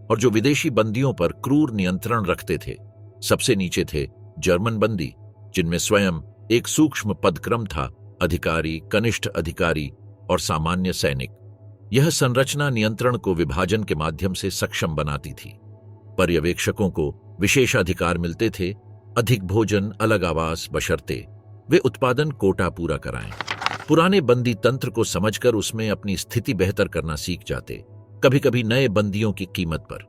और जो विदेशी बंदियों पर क्रूर नियंत्रण रखते थे। सबसे नीचे थे जर्मन बंदी, जिनमें स्वयं एक सूक्ष्म पदक्रम था, अधिकारी, कनिष्ठ अधिकारी और सामान्य सैनिक। यह संरचना नियंत्रण को विभाजन के माध्यम से सक्षम बनाती थी। पर्यवेक्षकों को विशेषाधिकार मिलते थे, अधिक भोजन, अलग आवास, बशर्ते वे उत्पादन कोटा पूरा कराएं। पुराने बंदी तंत्र को समझकर उसमें अपनी स्थिति बेहतर करना सीख जाते। कभी कभी नए बंदियों की कीमत पर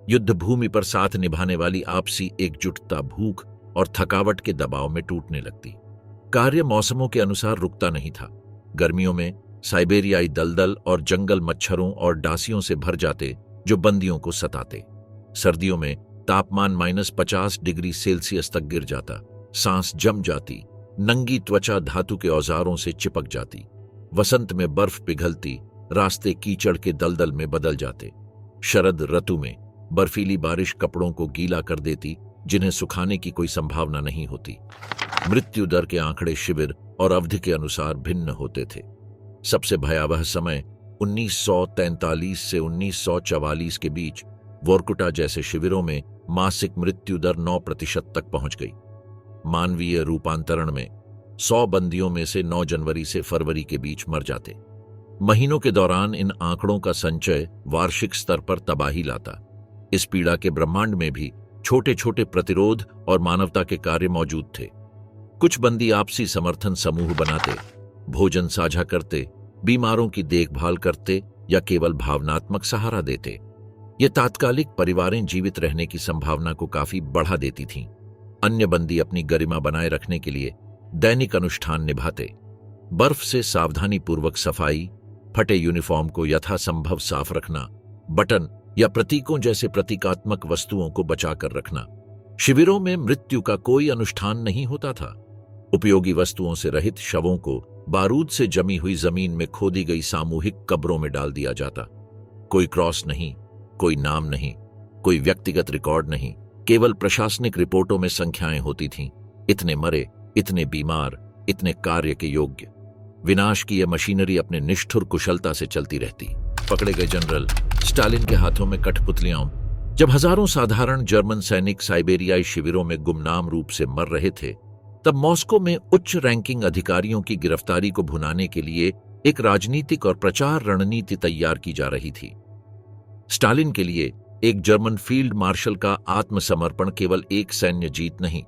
युद्ध भूमि पर साथ निभाने वाली आपसी एकजुटता भूख और थकावट के दबाव में टूटने लगती। कार्य मौसमों के अनुसार रुकता नहीं था। गर्मियों में साइबेरियाई दलदल और जंगल मच्छरों और डासियों से भर जाते जो बंदियों को सताते। सर्दियों में तापमान -50 डिग्री सेल्सियस तक गिर जाता। सांस जम जाती, नंगी त्वचा धातु के औजारों से चिपक जाती। वसंत में बर्फ पिघलती, रास्ते कीचड़ के दलदल में बदल जाते। शरद ऋतु में बर्फीली बारिश कपड़ों को गीला कर देती, जिन्हें सुखाने की कोई संभावना नहीं होती। मृत्यु दर के आंकड़े शिविर और अवधि के अनुसार भिन्न होते थे। सबसे भयावह समय 1943 से 1944 के बीच वोरकुटा जैसे शिविरों में मासिक मृत्यु दर 9% तक पहुंच गई। मानवीय रूपांतरण में 100 बंदियों में से 9 जनवरी से फरवरी के बीच मर जाते। महीनों के दौरान इन आंकड़ों का संचय वार्षिक स्तर पर तबाही लाता। इस पीड़ा के ब्रह्मांड में भी छोटे छोटे प्रतिरोध और मानवता के कार्य मौजूद थे। कुछ बंदी आपसी समर्थन समूह बनाते, भोजन साझा करते, बीमारों की देखभाल करते या केवल भावनात्मक सहारा देते। ये तात्कालिक परिवारें जीवित रहने की संभावना को काफी बढ़ा देती थीं। अन्य बंदी अपनी गरिमा बनाए रखने के लिए दैनिक अनुष्ठान निभाते। बर्फ से सावधानी पूर्वक सफाई, फटे यूनिफॉर्म को यथासंभव साफ रखना, बटन या प्रतीकों जैसे प्रतीकात्मक वस्तुओं को बचाकर रखना। शिविरों में मृत्यु का कोई अनुष्ठान नहीं होता था। उपयोगी वस्तुओं से रहित शवों को बारूद से जमी हुई जमीन में खोदी गई सामूहिक कब्रों में डाल दिया जाता। कोई क्रॉस नहीं, कोई नाम नहीं, कोई व्यक्तिगत रिकॉर्ड नहीं, केवल प्रशासनिक रिपोर्टों में संख्याएं होती थीं। इतने मरे, इतने बीमार, इतने कार्य के योग्य। विनाश की यह मशीनरी अपने निष्ठुर कुशलता से चलती रहती। पकड़े गए जनरल स्टालिन के हाथों में कठपुतलियां। जब हजारों साधारण जर्मन सैनिक साइबेरियाई शिविरों में गुमनाम रूप से मर रहे थे, तब मॉस्को में उच्च रैंकिंग अधिकारियों की गिरफ्तारी को भुनाने के लिए एक राजनीतिक और प्रचार रणनीति तैयार की जा रही थी। स्टालिन के लिए एक जर्मन फील्ड मार्शल का आत्मसमर्पण केवल एक सैन्य जीत नहीं,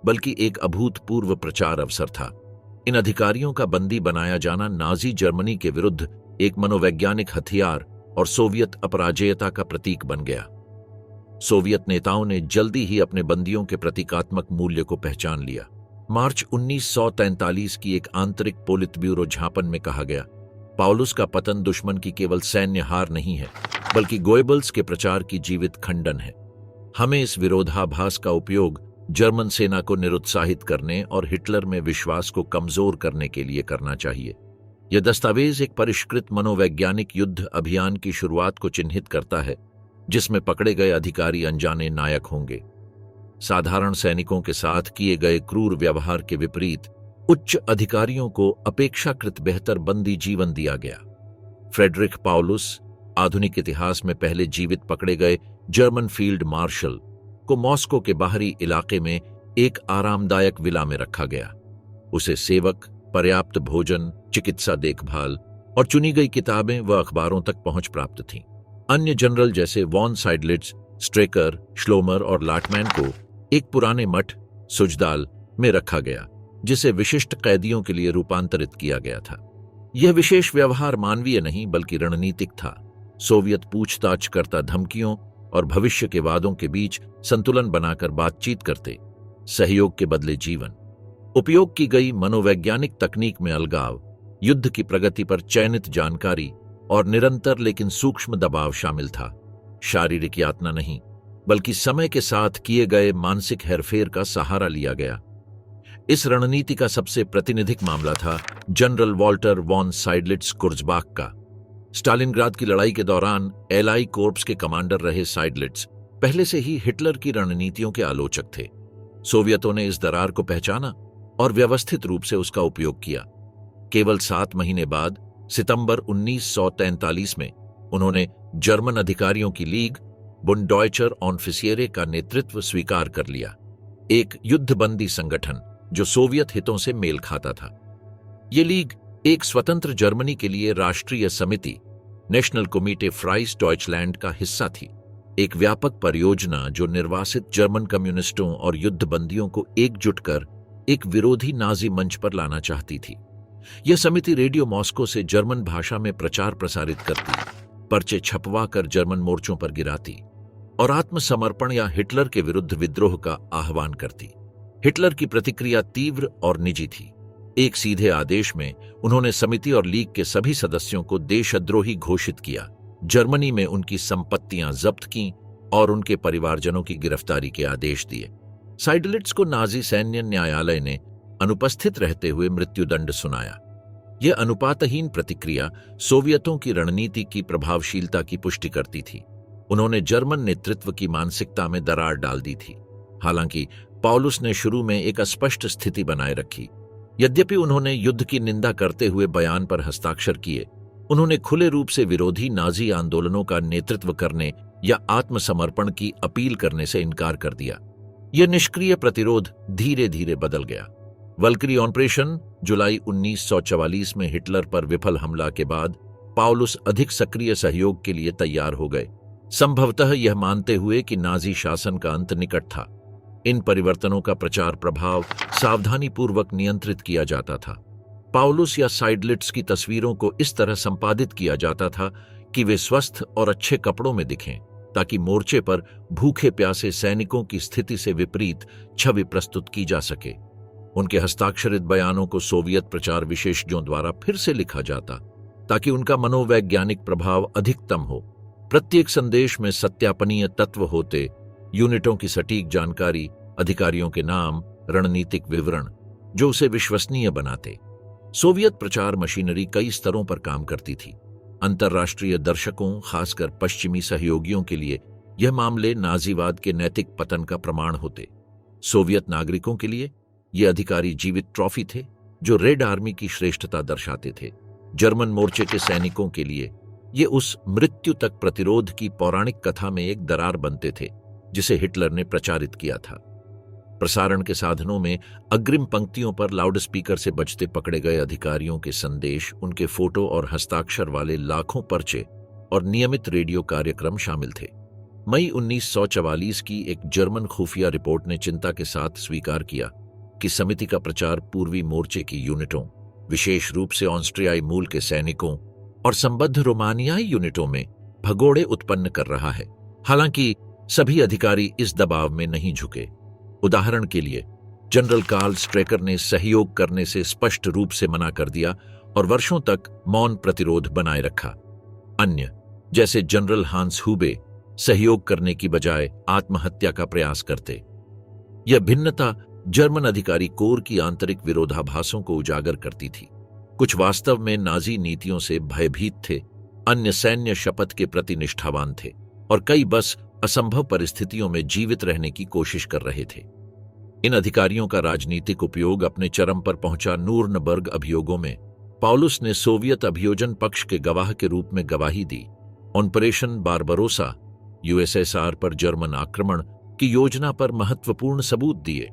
बल्कि एक अभूतपूर्व प्रचार अवसर था। इन अधिकारियों का बंदी बनाया जाना नाजी जर्मनी के विरुद्ध एक मनोवैज्ञानिक हथियार और सोवियत अपराजेयता का प्रतीक बन गया। सोवियत नेताओं ने जल्दी ही अपने बंदियों के प्रतीकात्मक मूल्य को पहचान लिया। मार्च 1943 की एक आंतरिक पोलित ब्यूरो झापन में कहा गया, पाउलुस का पतन दुश्मन की केवल सैन्य हार नहीं है, बल्कि गोएबल्स के प्रचार की जीवित खंडन है। हमें इस विरोधाभास का उपयोग जर्मन सेना को निरुत्साहित करने और हिटलर में विश्वास को कमजोर करने के लिए करना चाहिए। यह दस्तावेज एक परिष्कृत मनोवैज्ञानिक युद्ध अभियान की शुरुआत को चिन्हित करता है, जिसमें पकड़े गए अधिकारी अनजाने नायक होंगे। साधारण सैनिकों के साथ किए गए क्रूर व्यवहार के विपरीत उच्च अधिकारियों को अपेक्षाकृत बेहतर बंदी जीवन दिया गया। फ्रेडरिक पाउलुस, आधुनिक इतिहास में पहले जीवित पकड़े गए जर्मन फील्ड मार्शल, को मॉस्को के बाहरी इलाके में एक आरामदायक विला में रखा गया। उसे सेवक, पर्याप्त भोजन, चिकित्सा देखभाल और चुनी गई किताबें व अखबारों तक पहुंच प्राप्त थी। अन्य जनरल जैसे वॉन साइडलिट्ज, स्ट्रेकर, श्लोमर और लाटमैन को एक पुराने मठ सुजदाल में रखा गया, जिसे विशिष्ट कैदियों के लिए रूपांतरित किया गया था। यह विशेष व्यवहार मानवीय नहीं बल्कि रणनीतिक था। सोवियत पूछताछ करता धमकियों और भविष्य के वादों के बीच संतुलन बनाकर बातचीत करते। सहयोग के बदले जीवन। उपयोग की गई मनोवैज्ञानिक तकनीक में अलगाव, युद्ध की प्रगति पर चयनित जानकारी और निरंतर लेकिन सूक्ष्म दबाव शामिल था। शारीरिक यातना नहीं, बल्कि समय के साथ किए गए मानसिक हेरफेर का सहारा लिया गया। इस रणनीति का सबसे प्रातिनिधिक मामला था जनरल वॉल्टर वॉन साइडलिट्ज कुर्जबाख का। स्टालिनग्राद की लड़ाई के दौरान एलआई कोर्प्स के कमांडर रहे साइडलिट्ज पहले से ही हिटलर की रणनीतियों के आलोचक थे। सोवियतों ने इस दरार को पहचाना और व्यवस्थित रूप से उसका उपयोग किया। केवल 7 महीने बाद सितंबर 1943 में उन्होंने जर्मन अधिकारियों की लीग बुंडॉयचर ऑनफिसियरे का नेतृत्व स्वीकार कर लिया, एक युद्धबंदी संगठन जो सोवियत हितों से मेल खाता था। ये लीग एक स्वतंत्र जर्मनी के लिए राष्ट्रीय समिति नेशनल कमिटी फ्राइस डॉइचलैंड का हिस्सा थी, एक व्यापक परियोजना जो निर्वासित जर्मन कम्युनिस्टों और युद्धबंदियों को एकजुट कर एक विरोधी नाजी मंच पर लाना चाहती थी। यह समिति रेडियो मॉस्को से जर्मन भाषा में प्रचार प्रसारित करती, पर्चे छपवा कर जर्मन मोर्चों पर गिराती और आत्मसमर्पण या हिटलर के विरुद्ध विद्रोह का आह्वान करती। हिटलर की प्रतिक्रिया तीव्र और निजी थी। एक सीधे आदेश में उन्होंने समिति और लीग के सभी सदस्यों को देशद्रोही घोषित किया, जर्मनी में उनकी संपत्तियां जब्त की और उनके परिवारजनों की गिरफ्तारी के आदेश दिए। साइडलिट्स को नाजी सैन्य न्यायालय ने अनुपस्थित रहते हुए मृत्युदंड सुनाया। यह अनुपातहीन प्रतिक्रिया सोवियतों की रणनीति की प्रभावशीलता की पुष्टि करती थी। उन्होंने जर्मन नेतृत्व की मानसिकता में दरार डाल दी थी। हालांकि पॉलुस ने शुरू में एक अस्पष्ट स्थिति बनाए रखी। यद्यपि उन्होंने युद्ध की निंदा करते हुए बयान पर हस्ताक्षर किए, उन्होंने खुले रूप से विरोधी नाजी आंदोलनों का नेतृत्व करने या आत्मसमर्पण की अपील करने से इनकार कर दिया। यह निष्क्रिय प्रतिरोध धीरे धीरे बदल गया। वल्करी ऑपरेशन जुलाई 1944 में हिटलर पर विफल हमला के बाद पॉलुस अधिक सक्रिय सहयोग के लिए तैयार हो गए, संभवतः यह मानते हुए कि नाजी शासन का अंत निकट था। इन परिवर्तनों का प्रचार प्रभाव सावधानीपूर्वक नियंत्रित किया जाता था। पॉलुस या साइडलिट्स की तस्वीरों को इस तरह संपादित किया जाता था कि वे स्वस्थ और अच्छे कपड़ों में दिखें, ताकि मोर्चे पर भूखे प्यासे सैनिकों की स्थिति से विपरीत छवि प्रस्तुत की जा सके। उनके हस्ताक्षरित बयानों को सोवियत प्रचार विशेषज्ञों द्वारा फिर से लिखा जाता, ताकि उनका मनोवैज्ञानिक प्रभाव अधिकतम हो। प्रत्येक संदेश में सत्यापनीय तत्व होते, यूनिटों की सटीक जानकारी, अधिकारियों के नाम, रणनीतिक विवरण, जो उसे विश्वसनीय बनाते। सोवियत प्रचार मशीनरी कई स्तरों पर काम करती थी। अंतर्राष्ट्रीय दर्शकों, खासकर पश्चिमी सहयोगियों के लिए यह मामले नाजीवाद के नैतिक पतन का प्रमाण होते। सोवियत नागरिकों के लिए ये अधिकारी जीवित ट्रॉफी थे जो रेड आर्मी की श्रेष्ठता दर्शाते थे। जर्मन मोर्चे के सैनिकों के लिए ये उस मृत्यु तक प्रतिरोध की पौराणिक कथा में एक दरार बनते थे जिसे हिटलर ने प्रचारित किया था। प्रसारण के साधनों में अग्रिम पंक्तियों पर लाउडस्पीकर से बजते पकड़े गए अधिकारियों के संदेश, उनके फोटो और हस्ताक्षर वाले लाखों पर्चे और नियमित रेडियो कार्यक्रम शामिल थे। मई 1944 की एक जर्मन खुफिया रिपोर्ट ने चिंता के साथ स्वीकार किया कि समिति का प्रचार पूर्वी मोर्चे की यूनिटों, विशेष रूप से ऑस्ट्रियाई मूल के सैनिकों और संबद्ध रोमानियाई यूनिटों में भगोड़े उत्पन्न कर रहा है। हालांकि सभी अधिकारी इस दबाव में नहीं झुके। उदाहरण के लिए, जनरल कार्ल स्ट्रेकर ने सहयोग करने से स्पष्ट रूप से मना कर दिया और वर्षों तक मौन प्रतिरोध बनाए रखा। अन्य, जैसे जनरल हांस हुबे, सहयोग करने की बजाय आत्महत्या का प्रयास करते। यह भिन्नता जर्मन अधिकारी कोर की आंतरिक विरोधाभासों को उजागर करती थी। कुछ वास्तव में नाजी नीतियों से भयभीत थे, अन्य सैन्य शपथ के प्रति निष्ठावान थे और कई बस असंभव परिस्थितियों में जीवित रहने की कोशिश कर रहे थे। इन अधिकारियों का राजनीतिक उपयोग अपने चरम पर पहुंचा। नूर्नबर्ग अभियोगों में पॉलुस ने सोवियत अभियोजन पक्ष के गवाह के रूप में गवाही दी। ऑपरेशन बारबरोसा, यूएसएसआर पर जर्मन आक्रमण की योजना पर महत्वपूर्ण सबूत दिए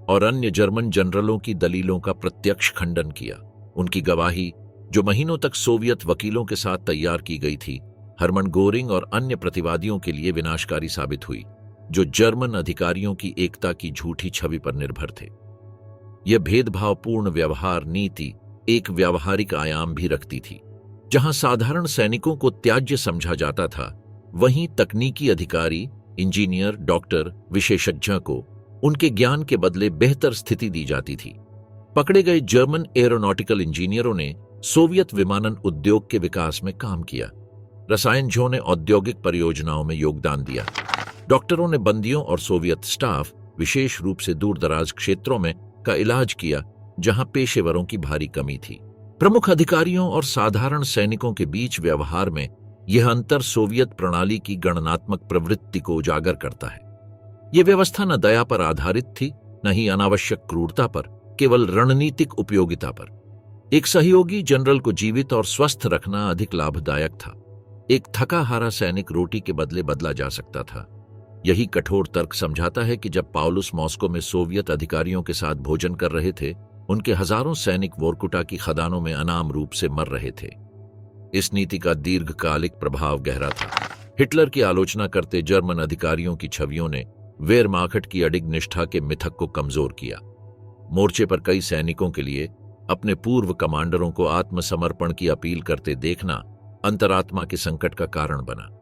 और अन्य जर्मन जनरलों की दलीलों का प्रत्यक्ष खंडन किया। उनकी गवाही, जो महीनों तक सोवियत वकीलों के साथ तैयार की गई थी, हरमन गोरिंग और अन्य प्रतिवादियों के लिए विनाशकारी साबित हुई, जो जर्मन अधिकारियों की एकता की झूठी छवि पर निर्भर थे। यह भेदभावपूर्ण व्यवहार नीति एक व्यावहारिक आयाम भी रखती थी। जहां साधारण सैनिकों को त्याज्य समझा जाता था, वहीं तकनीकी अधिकारी, इंजीनियर, डॉक्टर, विशेषज्ञ को उनके ज्ञान के बदले बेहतर स्थिति दी जाती थी। पकड़े गए जर्मन एरोनॉटिकल इंजीनियरों ने सोवियत विमानन उद्योग के विकास में काम किया। रसायनजों ने औद्योगिक परियोजनाओं में योगदान दिया। डॉक्टरों ने बंदियों और सोवियत स्टाफ, विशेष रूप से दूरदराज क्षेत्रों में, का इलाज किया जहां पेशेवरों की भारी कमी थी। प्रमुख अधिकारियों और साधारण सैनिकों के बीच व्यवहार में यह अंतर सोवियत प्रणाली की गणनात्मक प्रवृत्ति को उजागर करता है। यह व्यवस्था न दया पर आधारित थी, न ही अनावश्यक क्रूरता पर, केवल रणनीतिक उपयोगिता पर। एक सहयोगी जनरल को जीवित और स्वस्थ रखना अधिक लाभदायक था। एक थका हारा सैनिक रोटी के बदले बदला जा सकता था। यही कठोर तर्क समझाता है कि जब पॉलुस मॉस्को में सोवियत अधिकारियों के साथ भोजन कर रहे थे, उनके हजारों सैनिक वोरकुटा की खदानों में अनाम रूप से मर रहे थे। इस नीति का दीर्घकालिक प्रभाव गहरा था। हिटलर की आलोचना करते जर्मन अधिकारियों की छवियों ने वेयरमार्केट की अडिग निष्ठा के मिथक को कमजोर किया। मोर्चे पर कई सैनिकों के लिए अपने पूर्व कमांडरों को आत्मसमर्पण की अपील करते देखना अंतरात्मा के संकट का कारण बना।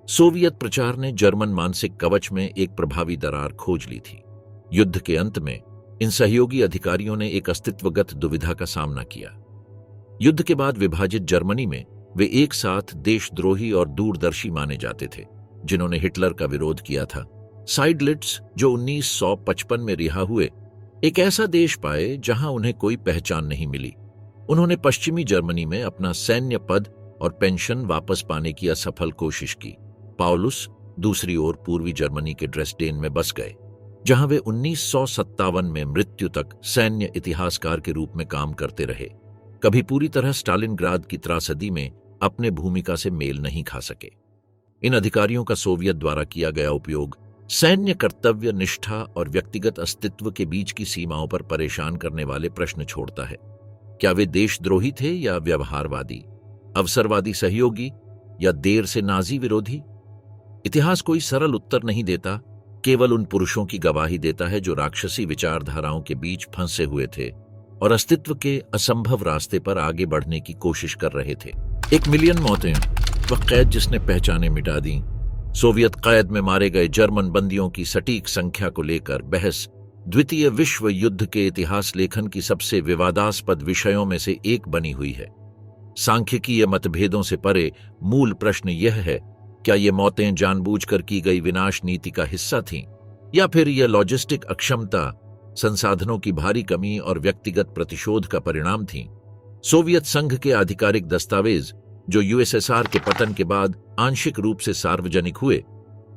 सोवियत प्रचार ने जर्मन मानसिक कवच में एक प्रभावी दरार खोज ली थी। युद्ध के अंत में इन सहयोगी अधिकारियों ने एक अस्तित्वगत दुविधा का सामना किया। युद्ध के बाद विभाजित जर्मनी में वे एक साथ देशद्रोही और दूरदर्शी माने जाते थे, जिन्होंने हिटलर का विरोध किया था। साइडलिट्स, जो 1955 में रिहा हुए, एक ऐसा देश पाए जहां उन्हें कोई पहचान नहीं मिली। उन्होंने पश्चिमी जर्मनी में अपना सैन्य पद और पेंशन वापस पाने की असफल कोशिश की। पाउलुस दूसरी ओर पूर्वी जर्मनी के ड्रेसडेन में बस गए, जहां वे 1957 में मृत्यु तक सैन्य इतिहासकार के रूप में काम करते रहे। कभी पूरी तरह स्टालिनग्राद की त्रासदी में अपने भूमिका से मेल नहीं खा सके। इन अधिकारियों का सोवियत द्वारा किया गया उपयोग सैन्य कर्तव्य निष्ठा और व्यक्तिगत अस्तित्व के बीच की सीमाओं पर परेशान करने वाले प्रश्न छोड़ता है। क्या वे देशद्रोही थे या व्यवहारवादी, अवसरवादी सहयोगी या देर से नाजी विरोधी? इतिहास कोई सरल उत्तर नहीं देता, केवल उन पुरुषों की गवाही देता है जो राक्षसी विचारधाराओं के बीच फंसे हुए थे और अस्तित्व के असंभव रास्ते पर आगे बढ़ने की कोशिश कर रहे थे। 1 मिलियन मौतें व कैद जिसने पहचाने मिटा दी। सोवियत कैद में मारे गए जर्मन बंदियों की सटीक संख्या को लेकर बहस द्वितीय विश्व युद्ध के इतिहास लेखन की सबसे विवादास्पद विषयों में से एक बनी हुई है। सांख्यिकीय मतभेदों से परे मूल प्रश्न यह है, क्या ये मौतें जानबूझकर की गई विनाश नीति का हिस्सा थीं, या फिर यह लॉजिस्टिक अक्षमता, संसाधनों की भारी कमी और व्यक्तिगत प्रतिशोध का परिणाम थीं? सोवियत संघ के आधिकारिक दस्तावेज, जो यूएसएसआर के पतन के बाद आंशिक रूप से सार्वजनिक हुए,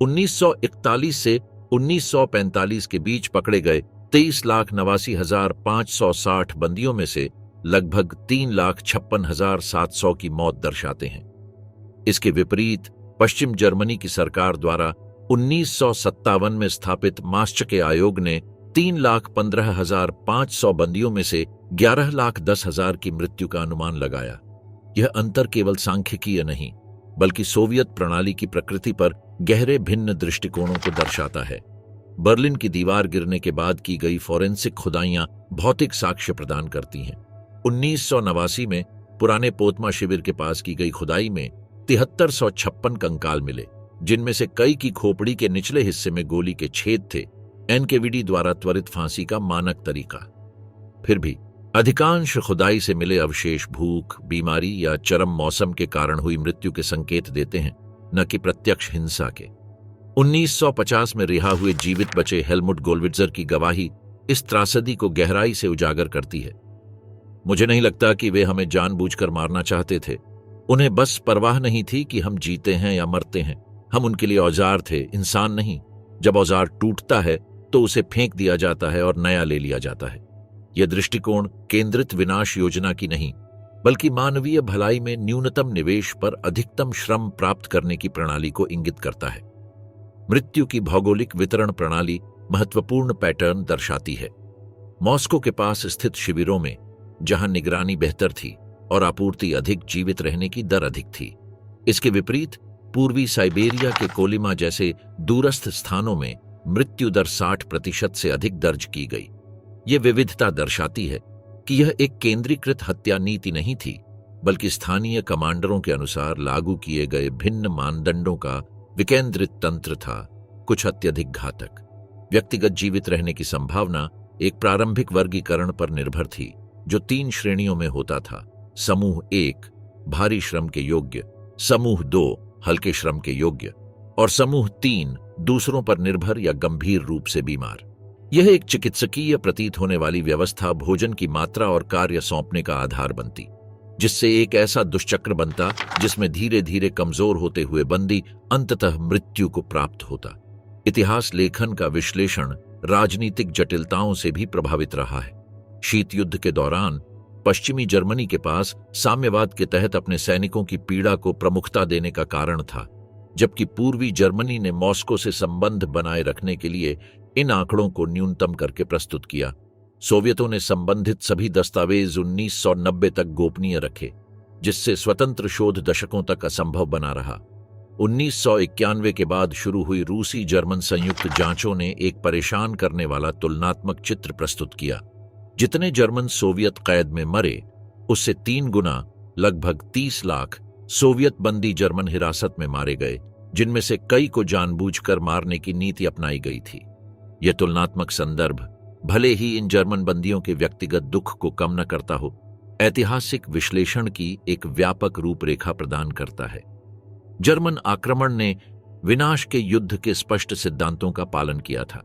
1941 से 1945 के बीच पकड़े गए 23,89,560 बंदियों में से लगभग 3,56,700 की मौत दर्शाते हैं। इसके विपरीत पश्चिम जर्मनी की सरकार द्वारा 1957 में स्थापित मास्चके आयोग ने 3,15,500 बंदियों में से 11,10,000 की मृत्यु का अनुमान लगाया। यह अंतर केवल सांख्यिकीय नहीं, बल्कि सोवियत प्रणाली की प्रकृति पर गहरे भिन्न दृष्टिकोणों को दर्शाता है। बर्लिन की दीवार गिरने के बाद की गई फोरेंसिक खुदाइयां भौतिक साक्ष्य प्रदान करती हैं। 1989 में पुराने पोतमा शिविर के पास की गई खुदाई में 7356 कंकाल मिले, जिनमें से कई की खोपड़ी के निचले हिस्से में गोली के छेद थे, एनकेवीडी द्वारा त्वरित फांसी का मानक तरीका। फिर भी अधिकांश खुदाई से मिले अवशेष भूख, बीमारी या चरम मौसम के कारण हुई मृत्यु के संकेत देते हैं, न कि प्रत्यक्ष हिंसा के। 1950 में रिहा हुए जीवित बचे हेलमुट गोलविट्जर की गवाही इस त्रासदी को गहराई से उजागर करती है। मुझे नहीं लगता कि वे हमें जानबूझकर मारना चाहते थे। उन्हें बस परवाह नहीं थी कि हम जीते हैं या मरते हैं। हम उनके लिए औजार थे, इंसान नहीं। जब औजार टूटता है तो उसे फेंक दिया जाता है और नया ले लिया जाता है। यह दृष्टिकोण केंद्रित विनाश योजना की नहीं, बल्कि मानवीय भलाई में न्यूनतम निवेश पर अधिकतम श्रम प्राप्त करने की प्रणाली को इंगित करता है। मृत्यु की भौगोलिक वितरण प्रणाली महत्वपूर्ण पैटर्न दर्शाती है। मॉस्को के पास स्थित शिविरों में, जहां निगरानी बेहतर थी और आपूर्ति अधिक, जीवित रहने की दर अधिक थी। इसके विपरीत पूर्वी साइबेरिया के कोलिमा जैसे दूरस्थ स्थानों में मृत्यु दर 60% से अधिक दर्ज की गई। यह विविधता दर्शाती है कि यह एक केंद्रीकृत हत्या नीति नहीं थी, बल्कि स्थानीय कमांडरों के अनुसार लागू किए गए भिन्न मानदंडों का विकेंद्रित तंत्र था, कुछ अत्यधिक घातक। व्यक्तिगत जीवित रहने की संभावना एक प्रारंभिक वर्गीकरण पर निर्भर थी, जो 3 श्रेणियों में होता था। समूह 1 भारी श्रम के योग्य, समूह 2 हल्के श्रम के योग्य और समूह 3 दूसरों पर निर्भर या गंभीर रूप से बीमार। यह एक चिकित्सकीय प्रतीत होने वाली व्यवस्था भोजन की मात्रा और कार्य सौंपने का आधार बनती, जिससे एक ऐसा दुष्चक्र बनता जिसमें धीरे धीरे कमजोर होते हुए बंदी अंततः मृत्यु को प्राप्त होता। इतिहास लेखन का विश्लेषण राजनीतिक जटिलताओं से भी प्रभावित रहा है। शीत युद्ध के दौरान पश्चिमी जर्मनी के पास साम्यवाद के तहत अपने सैनिकों की पीड़ा को प्रमुखता देने का कारण था, जबकि पूर्वी जर्मनी ने मॉस्को से संबंध बनाए रखने के लिए इन आंकड़ों को न्यूनतम करके प्रस्तुत किया। सोवियतों ने संबंधित सभी दस्तावेज 1990 तक गोपनीय रखे, जिससे स्वतंत्र शोध दशकों तक असंभव बना रहा। 1991 के बाद शुरू हुई रूसी जर्मन संयुक्त जांचों ने एक परेशान करने वाला तुलनात्मक चित्र प्रस्तुत किया। जितने जर्मन सोवियत कैद में मरे, उससे 3 गुना, लगभग 30 लाख सोवियत बंदी जर्मन हिरासत में मारे गए, जिनमें से कई को जानबूझकर मारने की नीति अपनाई गई थी। यह तुलनात्मक संदर्भ भले ही इन जर्मन बंदियों के व्यक्तिगत दुख को कम न करता हो, ऐतिहासिक विश्लेषण की एक व्यापक रूपरेखा प्रदान करता है। जर्मन आक्रमण ने विनाश के युद्ध के स्पष्ट सिद्धांतों का पालन किया था।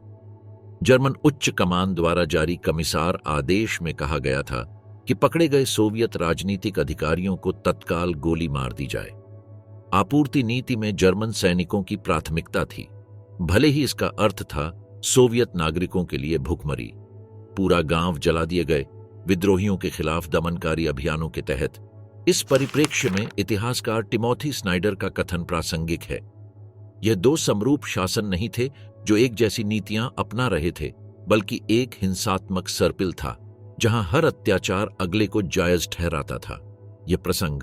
जर्मन उच्च कमान द्वारा जारी कमिसार आदेश में कहा गया था कि पकड़े गए सोवियत राजनीतिक अधिकारियों को तत्काल गोली मार दी जाए। आपूर्ति नीति में जर्मन सैनिकों की प्राथमिकता थी, भले ही इसका अर्थ था सोवियत नागरिकों के लिए भूखमरी। पूरा गांव जला दिए गए विद्रोहियों के खिलाफ दमनकारी अभियानों के तहत। इस परिप्रेक्ष्य में इतिहासकार टिमोथी स्नाइडर का कथन प्रासंगिक है। यह 2 समरूप शासन नहीं थे जो एक जैसी नीतियां अपना रहे थे, बल्कि एक हिंसात्मक सर्पिल था जहां हर अत्याचार अगले को जायज ठहराता था। यह प्रसंग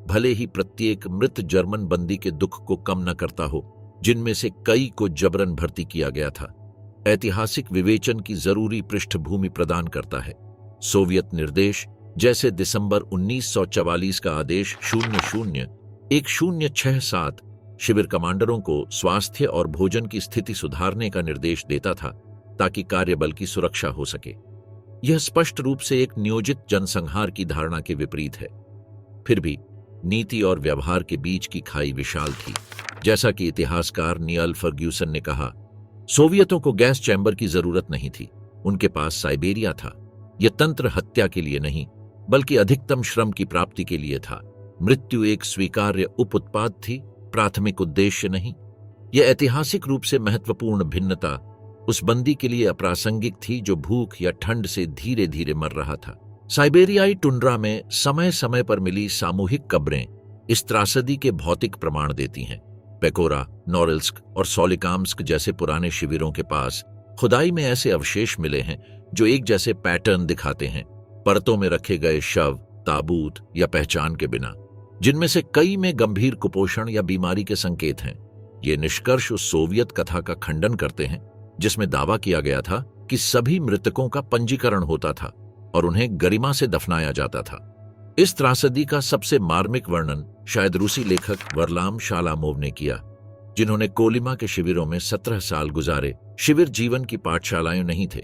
भले ही प्रत्येक मृत जर्मन बंदी के दुख को कम न करता हो, जिनमें से कई को जबरन भर्ती किया गया था, ऐतिहासिक विवेचन की जरूरी पृष्ठभूमि प्रदान करता है। सोवियत निर्देश जैसे दिसंबर 1944 का आदेश 00-1067 शिविर कमांडरों को स्वास्थ्य और भोजन की स्थिति सुधारने का निर्देश देता था ताकि कार्यबल की सुरक्षा हो सके। यह स्पष्ट रूप से एक नियोजित जनसंहार की धारणा के विपरीत है। फिर भी नीति और व्यवहार के बीच की खाई विशाल थी। जैसा कि इतिहासकार नियल फर्ग्यूसन ने कहा, सोवियतों को गैस चैम्बर की जरूरत नहीं थी, उनके पास साइबेरिया था। यह तंत्र हत्या के लिए नहीं, बल्कि अधिकतम श्रम की प्राप्ति के लिए था। मृत्यु एक स्वीकार्य उप उत्पाद थी, प्राथमिक उद्देश्य नहीं। यह ऐतिहासिक रूप से महत्वपूर्ण भिन्नता उस बंदी के लिए अप्रासंगिक थी जो भूख या ठंड से धीरे धीरे मर रहा था। साइबेरियाई टुंड्रा में समय समय पर मिली सामूहिक कब्रें इस त्रासदी के भौतिक प्रमाण देती हैं। पेकोरा, नोरिल्स्क और सोलिकाम्स्क जैसे पुराने शिविरों के पास खुदाई में ऐसे अवशेष मिले हैं जो एक जैसे पैटर्न दिखाते हैं, परतों में रखे गए शव, ताबूत या पहचान के बिना, जिनमें से कई में गंभीर कुपोषण या बीमारी के संकेत हैं। ये निष्कर्ष उस सोवियत कथा का खंडन करते हैं जिसमें दावा किया गया था कि सभी मृतकों का पंजीकरण होता था और उन्हें गरिमा से दफनाया जाता था। इस त्रासदी का सबसे मार्मिक वर्णन शायद रूसी लेखक वरलाम शालामोव ने किया, जिन्होंने कोलिमा के शिविरों में 17 साल गुजारे। शिविर जीवन की पाठशालाएं नहीं थे,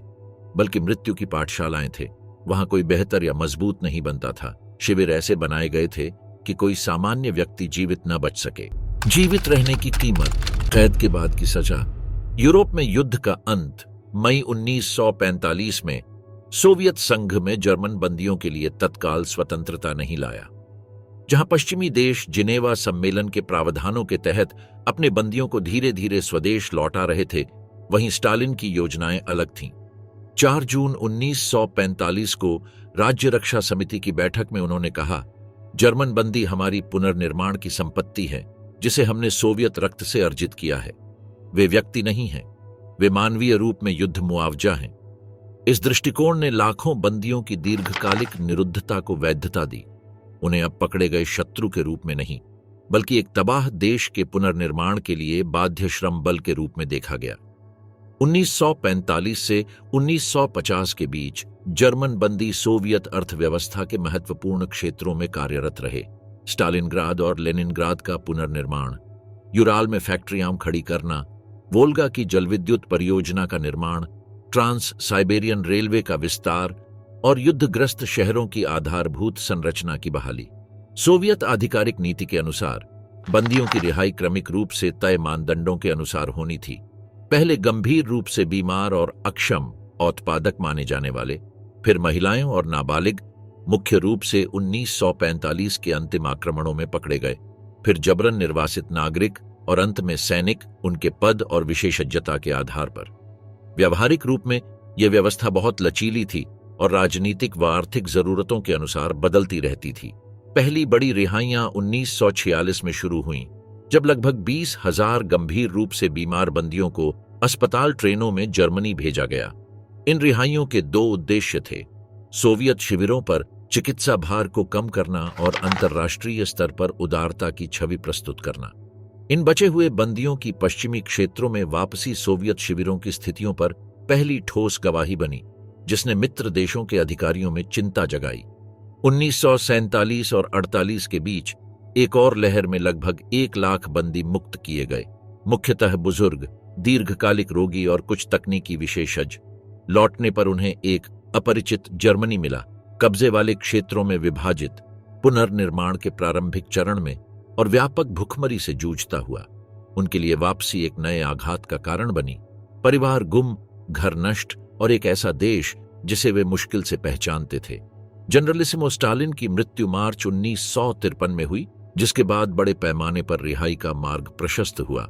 बल्कि मृत्यु की पाठशालाएं थे। वहां कोई बेहतर या मजबूत नहीं बनता था। शिविर ऐसे बनाए गए थे कि कोई सामान्य व्यक्ति जीवित न बच सके। जीवित रहने की कीमत, कैद के बाद की सजा। यूरोप में युद्ध का अंत मई 1945 में सोवियत संघ में जर्मन बंदियों के लिए तत्काल स्वतंत्रता नहीं लाया। जहां पश्चिमी देश जिनेवा सम्मेलन के प्रावधानों के तहत अपने बंदियों को धीरे धीरे स्वदेश लौटा रहे थे, वहीं स्टालिन की योजनाएं अलग थीं। 4 जून 1945 को राज्य रक्षा समिति की बैठक में उन्होंने कहा, जर्मन बंदी हमारी पुनर्निर्माण की संपत्ति है जिसे हमने सोवियत रक्त से अर्जित किया है। वे व्यक्ति नहीं हैं, वे मानवीय रूप में युद्ध मुआवजा हैं। इस दृष्टिकोण ने लाखों बंदियों की दीर्घकालिक निरुद्धता को वैधता दी। उन्हें अब पकड़े गए शत्रु के रूप में नहीं, बल्कि एक तबाह देश के पुनर्निर्माण के लिए बाध्य श्रम बल के रूप में देखा गया। 1945 से 1950 के बीच जर्मन बंदी सोवियत अर्थव्यवस्था के महत्वपूर्ण क्षेत्रों में कार्यरत रहे। स्टालिनग्राद और लेनिनग्राद का पुनर्निर्माण, यूराल में फैक्ट्रियां खड़ी करना, वोल्गा की जलविद्युत परियोजना का निर्माण, ट्रांस साइबेरियन रेलवे का विस्तार और युद्धग्रस्त शहरों की आधारभूत संरचना की बहाली। सोवियत आधिकारिक नीति के अनुसार बंदियों की रिहाई क्रमिक रूप से तय मानदंडों के अनुसार होनी थी। पहले गंभीर रूप से बीमार और अक्षम औत्पादक माने जाने वाले, फिर महिलाएं और नाबालिग, मुख्य रूप से 1945 के अंतिम आक्रमणों में पकड़े गए, फिर जबरन निर्वासित नागरिक और अंत में सैनिक उनके पद और विशेषज्ञता के आधार पर। व्यावहारिक रूप में यह व्यवस्था बहुत लचीली थी और राजनीतिक व आर्थिक जरूरतों के अनुसार बदलती रहती थी। पहली बड़ी रिहाइयां 1946 में शुरू हुईं, जब लगभग 20,000 गंभीर रूप से बीमार बंदियों को अस्पताल ट्रेनों में जर्मनी भेजा गया। इन रिहाइयों के 2 उद्देश्य थे। सोवियत शिविरों पर चिकित्सा भार को कम करना और अंतर्राष्ट्रीय स्तर पर उदारता की छवि प्रस्तुत करना। इन बचे हुए बंदियों की पश्चिमी क्षेत्रों में वापसी सोवियत शिविरों की स्थितियों पर पहली ठोस गवाही बनी, जिसने मित्र देशों के अधिकारियों में चिंता जगाई। 1947 और 48 के बीच एक और लहर में लगभग 1 लाख बंदी मुक्त किए गए, मुख्यतः बुजुर्ग, दीर्घकालिक रोगी और कुछ तकनीकी विशेषज्ञ। लौटने पर उन्हें एक अपरिचित जर्मनी मिला, कब्जे वाले क्षेत्रों में विभाजित, पुनर्निर्माण के प्रारंभिक चरण में और व्यापक भुखमरी से जूझता हुआ। उनके लिए वापसी एक नए आघात का कारण बनी। परिवार गुम, घर नष्ट और एक ऐसा देश जिसे वे मुश्किल से पहचानते थे। जनरलिसिमो स्टालिन की मृत्यु मार्च 1953 में हुई, जिसके बाद बड़े पैमाने पर रिहाई का मार्ग प्रशस्त हुआ।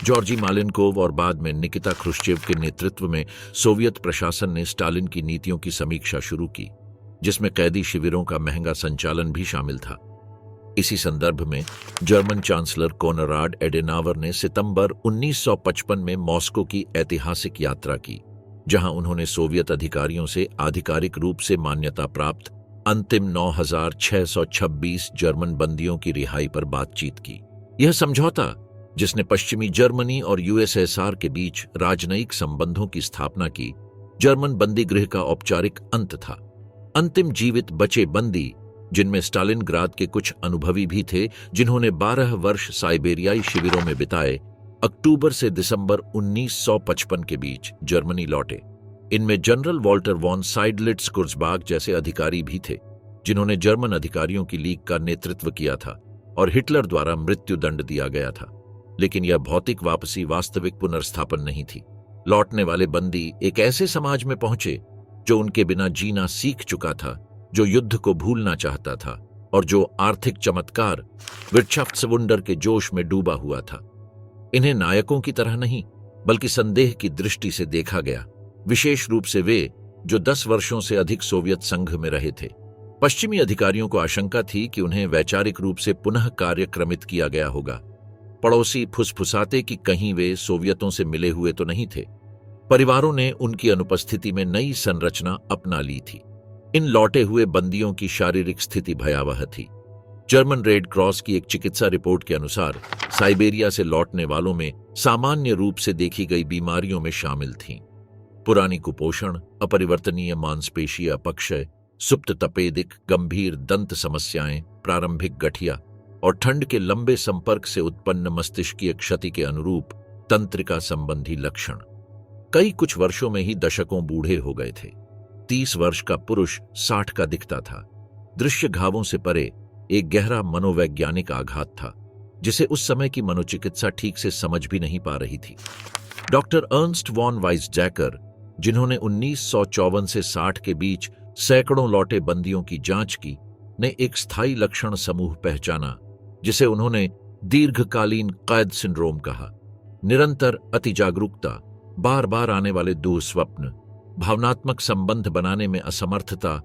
जॉर्जी मालिनकोव और बाद में निकिता ख्रुश्चेव के नेतृत्व में सोवियत प्रशासन ने स्टालिन की नीतियों की समीक्षा शुरू की, जिसमें कैदी शिविरों का महंगा संचालन भी शामिल था। इसी संदर्भ में जर्मन चांसलर कोनराड एडेनावर ने सितंबर 1955 में मॉस्को की ऐतिहासिक यात्रा की, जहां उन्होंने सोवियत अधिकारियों से आधिकारिक रूप से मान्यता प्राप्त अंतिम 9,626 जर्मन बंदियों की रिहाई पर बातचीत की। यह समझौता, जिसने पश्चिमी जर्मनी और यूएसएसआर के बीच राजनयिक संबंधों की स्थापना की, जर्मन बंदीगृह का औपचारिक अंत था। अंतिम जीवित बचे बंदी, जिनमें स्टालिनग्राद के कुछ अनुभवी भी थे जिन्होंने 12 वर्ष साइबेरियाई शिविरों में बिताए, अक्टूबर से दिसंबर 1955 के बीच जर्मनी लौटे। इनमें जनरल वॉल्टर वॉन साइडलिट्स कुर्जबाग जैसे अधिकारी भी थे, जिन्होंने जर्मन अधिकारियों की लीग का नेतृत्व किया था और हिटलर द्वारा मृत्यु दंड दिया गया था। लेकिन यह भौतिक वापसी वास्तविक पुनर्स्थापन नहीं थी। लौटने वाले बंदी एक ऐसे समाज में पहुंचे जो उनके बिना जीना सीख चुका था, जो युद्ध को भूलना चाहता था और जो आर्थिक चमत्कार विर्तschaftswunder के जोश में डूबा हुआ था। इन्हें नायकों की तरह नहीं, बल्कि संदेह की दृष्टि से देखा गया, विशेष रूप से वे जो 10 वर्षों से अधिक सोवियत संघ में रहे थे। पश्चिमी अधिकारियों को आशंका थी कि उन्हें वैचारिक रूप से पुनः कार्यक्रमित किया गया होगा। पड़ोसी फुसफुसाते कि कहीं वे सोवियतों से मिले हुए तो नहीं थे। परिवारों ने उनकी अनुपस्थिति में नई संरचना अपना ली थी। इन लौटे हुए बंदियों की शारीरिक स्थिति भयावह थी। जर्मन रेड क्रॉस की एक चिकित्सा रिपोर्ट के अनुसार साइबेरिया से लौटने वालों में सामान्य रूप से देखी गई बीमारियों में शामिल थीं पुरानी कुपोषण, अपरिवर्तनीय मांसपेशीय अपक्षय, सुप्त तपेदिक, गंभीर दंत समस्याएं, प्रारंभिक गठिया और ठंड के लंबे संपर्क से उत्पन्न मस्तिष्कीय क्षति के अनुरूप तंत्रिका संबंधी लक्षण। कई कुछ वर्षों में ही दशकों बूढ़े हो गए थे। 30 वर्ष का पुरुष 60 का दिखता था। दृश्य घावों से परे एक गहरा मनोवैज्ञानिक आघात था, जिसे उस समय की मनोचिकित्सा ठीक से समझ भी नहीं पा रही थी। डॉक्टर अर्नस्ट वॉन वाइसजैकर, जिन्होंने 1954 से 60 के बीच सैकड़ों लौटे बंदियों की जांच की, ने एक स्थायी लक्षण समूह पहचाना, जिसे उन्होंने दीर्घकालीन कैद सिंड्रोम कहा। निरंतर अतिजागरूकता, बार बार आने वाले दुःस्वप्न, भावनात्मक संबंध बनाने में असमर्थता,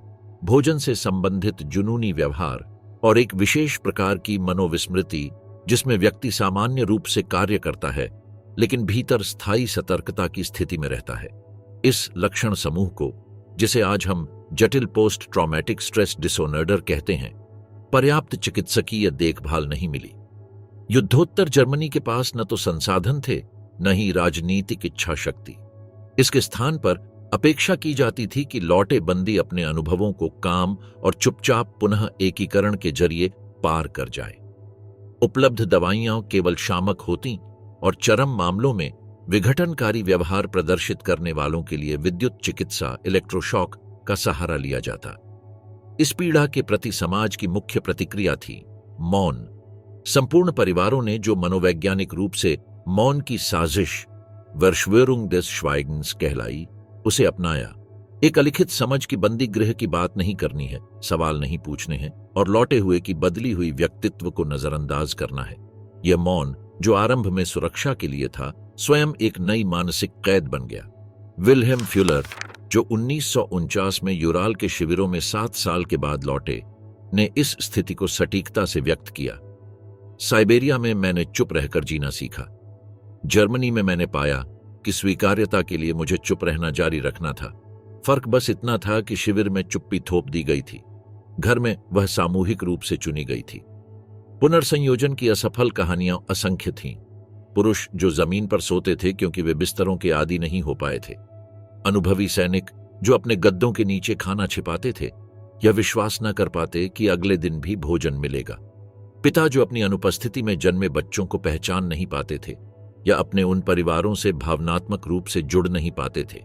भोजन से संबंधित जुनूनी व्यवहार और एक विशेष प्रकार की मनोविस्मृति, जिसमें व्यक्ति सामान्य रूप से कार्य करता है लेकिन भीतर स्थायी सतर्कता की स्थिति में रहता है। इस लक्षण समूह को, जिसे आज हम जटिल पोस्ट ट्रॉमेटिक स्ट्रेस डिसऑर्डर कहते हैं, पर्याप्त चिकित्सकीय देखभाल नहीं मिली। युद्धोत्तर जर्मनी के पास न तो संसाधन थे, न ही राजनीतिक इच्छा शक्ति। इसके स्थान पर अपेक्षा की जाती थी कि लौटे बंदी अपने अनुभवों को काम और चुपचाप पुनः एकीकरण के जरिए पार कर जाए। उपलब्ध दवाइयां केवल शामक होती और चरम मामलों में विघटनकारी व्यवहार प्रदर्शित करने वालों के लिए विद्युत चिकित्सा, इलेक्ट्रोशॉक का सहारा लिया जाता। इस पीड़ा के प्रति समाज की मुख्य प्रतिक्रिया थी मौन। संपूर्ण परिवारों ने, जो मनोवैज्ञानिक रूप से मौन की साजिश वर्षवेरुंग des Schweigens कहलाई, उसे अपनाया। एक अलिखित समझ की बंदी गृह की बात नहीं करनी है, सवाल नहीं पूछने हैं और लौटे हुए की बदली हुई व्यक्तित्व को नजरअंदाज करना है। यह मौन, जो आरंभ में सुरक्षा के लिए था, स्वयं एक नई मानसिक कैद बन गया। विल्हेम फ्यूलर, जो 1949 में यूराल के शिविरों में 7 साल के बाद लौटे, ने इस स्थिति को सटीकता से व्यक्त किया। साइबेरिया में मैंने चुप रहकर जीना सीखा। जर्मनी में मैंने पाया कि स्वीकार्यता के लिए मुझे चुप रहना जारी रखना था। फर्क बस इतना था कि शिविर में चुप्पी थोप दी गई थी। घर में वह सामूहिक रूप से चुनी गई थी। पुनर्संयोजन की असफल कहानियां असंख्य थीं। पुरुष जो जमीन पर सोते थे क्योंकि वे बिस्तरों के आदी नहीं हो पाए थे, अनुभवी सैनिक जो अपने गद्दों के नीचे खाना छिपाते थे या विश्वास न कर पाते कि अगले दिन भी भोजन मिलेगा, पिता जो अपनी अनुपस्थिति में जन्मे बच्चों को पहचान नहीं पाते थे या अपने उन परिवारों से भावनात्मक रूप से जुड़ नहीं पाते थे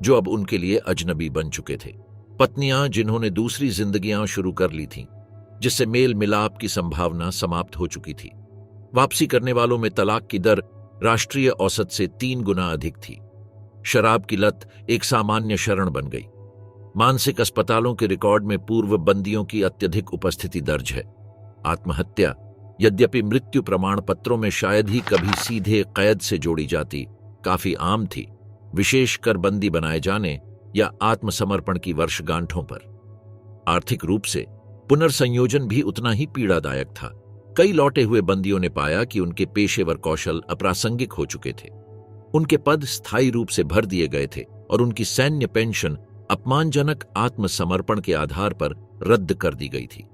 जो अब उनके लिए अजनबी बन चुके थे, पत्नियां जिन्होंने दूसरी जिंदगियां शुरू कर ली थीं, जिससे मेल मिलाप की संभावना समाप्त हो चुकी थी। वापसी करने वालों में तलाक की दर राष्ट्रीय औसत से 3 गुना अधिक थी। शराब की लत एक सामान्य शरण बन गई। मानसिक अस्पतालों के रिकॉर्ड में पूर्व बंदियों की अत्यधिक उपस्थिति दर्ज है। आत्महत्या, यद्यपि मृत्यु प्रमाण पत्रों में शायद ही कभी सीधे कैद से जोड़ी जाती, काफी आम थी, विशेषकर बंदी बनाए जाने या आत्मसमर्पण की वर्षगांठों पर। आर्थिक रूप से पुनर्संयोजन भी उतना ही पीड़ादायक था। कई लौटे हुए बंदियों ने पाया कि उनके पेशेवर कौशल अप्रासंगिक हो चुके थे, उनके पद स्थायी रूप से भर दिए गए थे और उनकी सैन्य पेंशन अपमानजनक आत्मसमर्पण के आधार पर रद्द कर दी गई थी।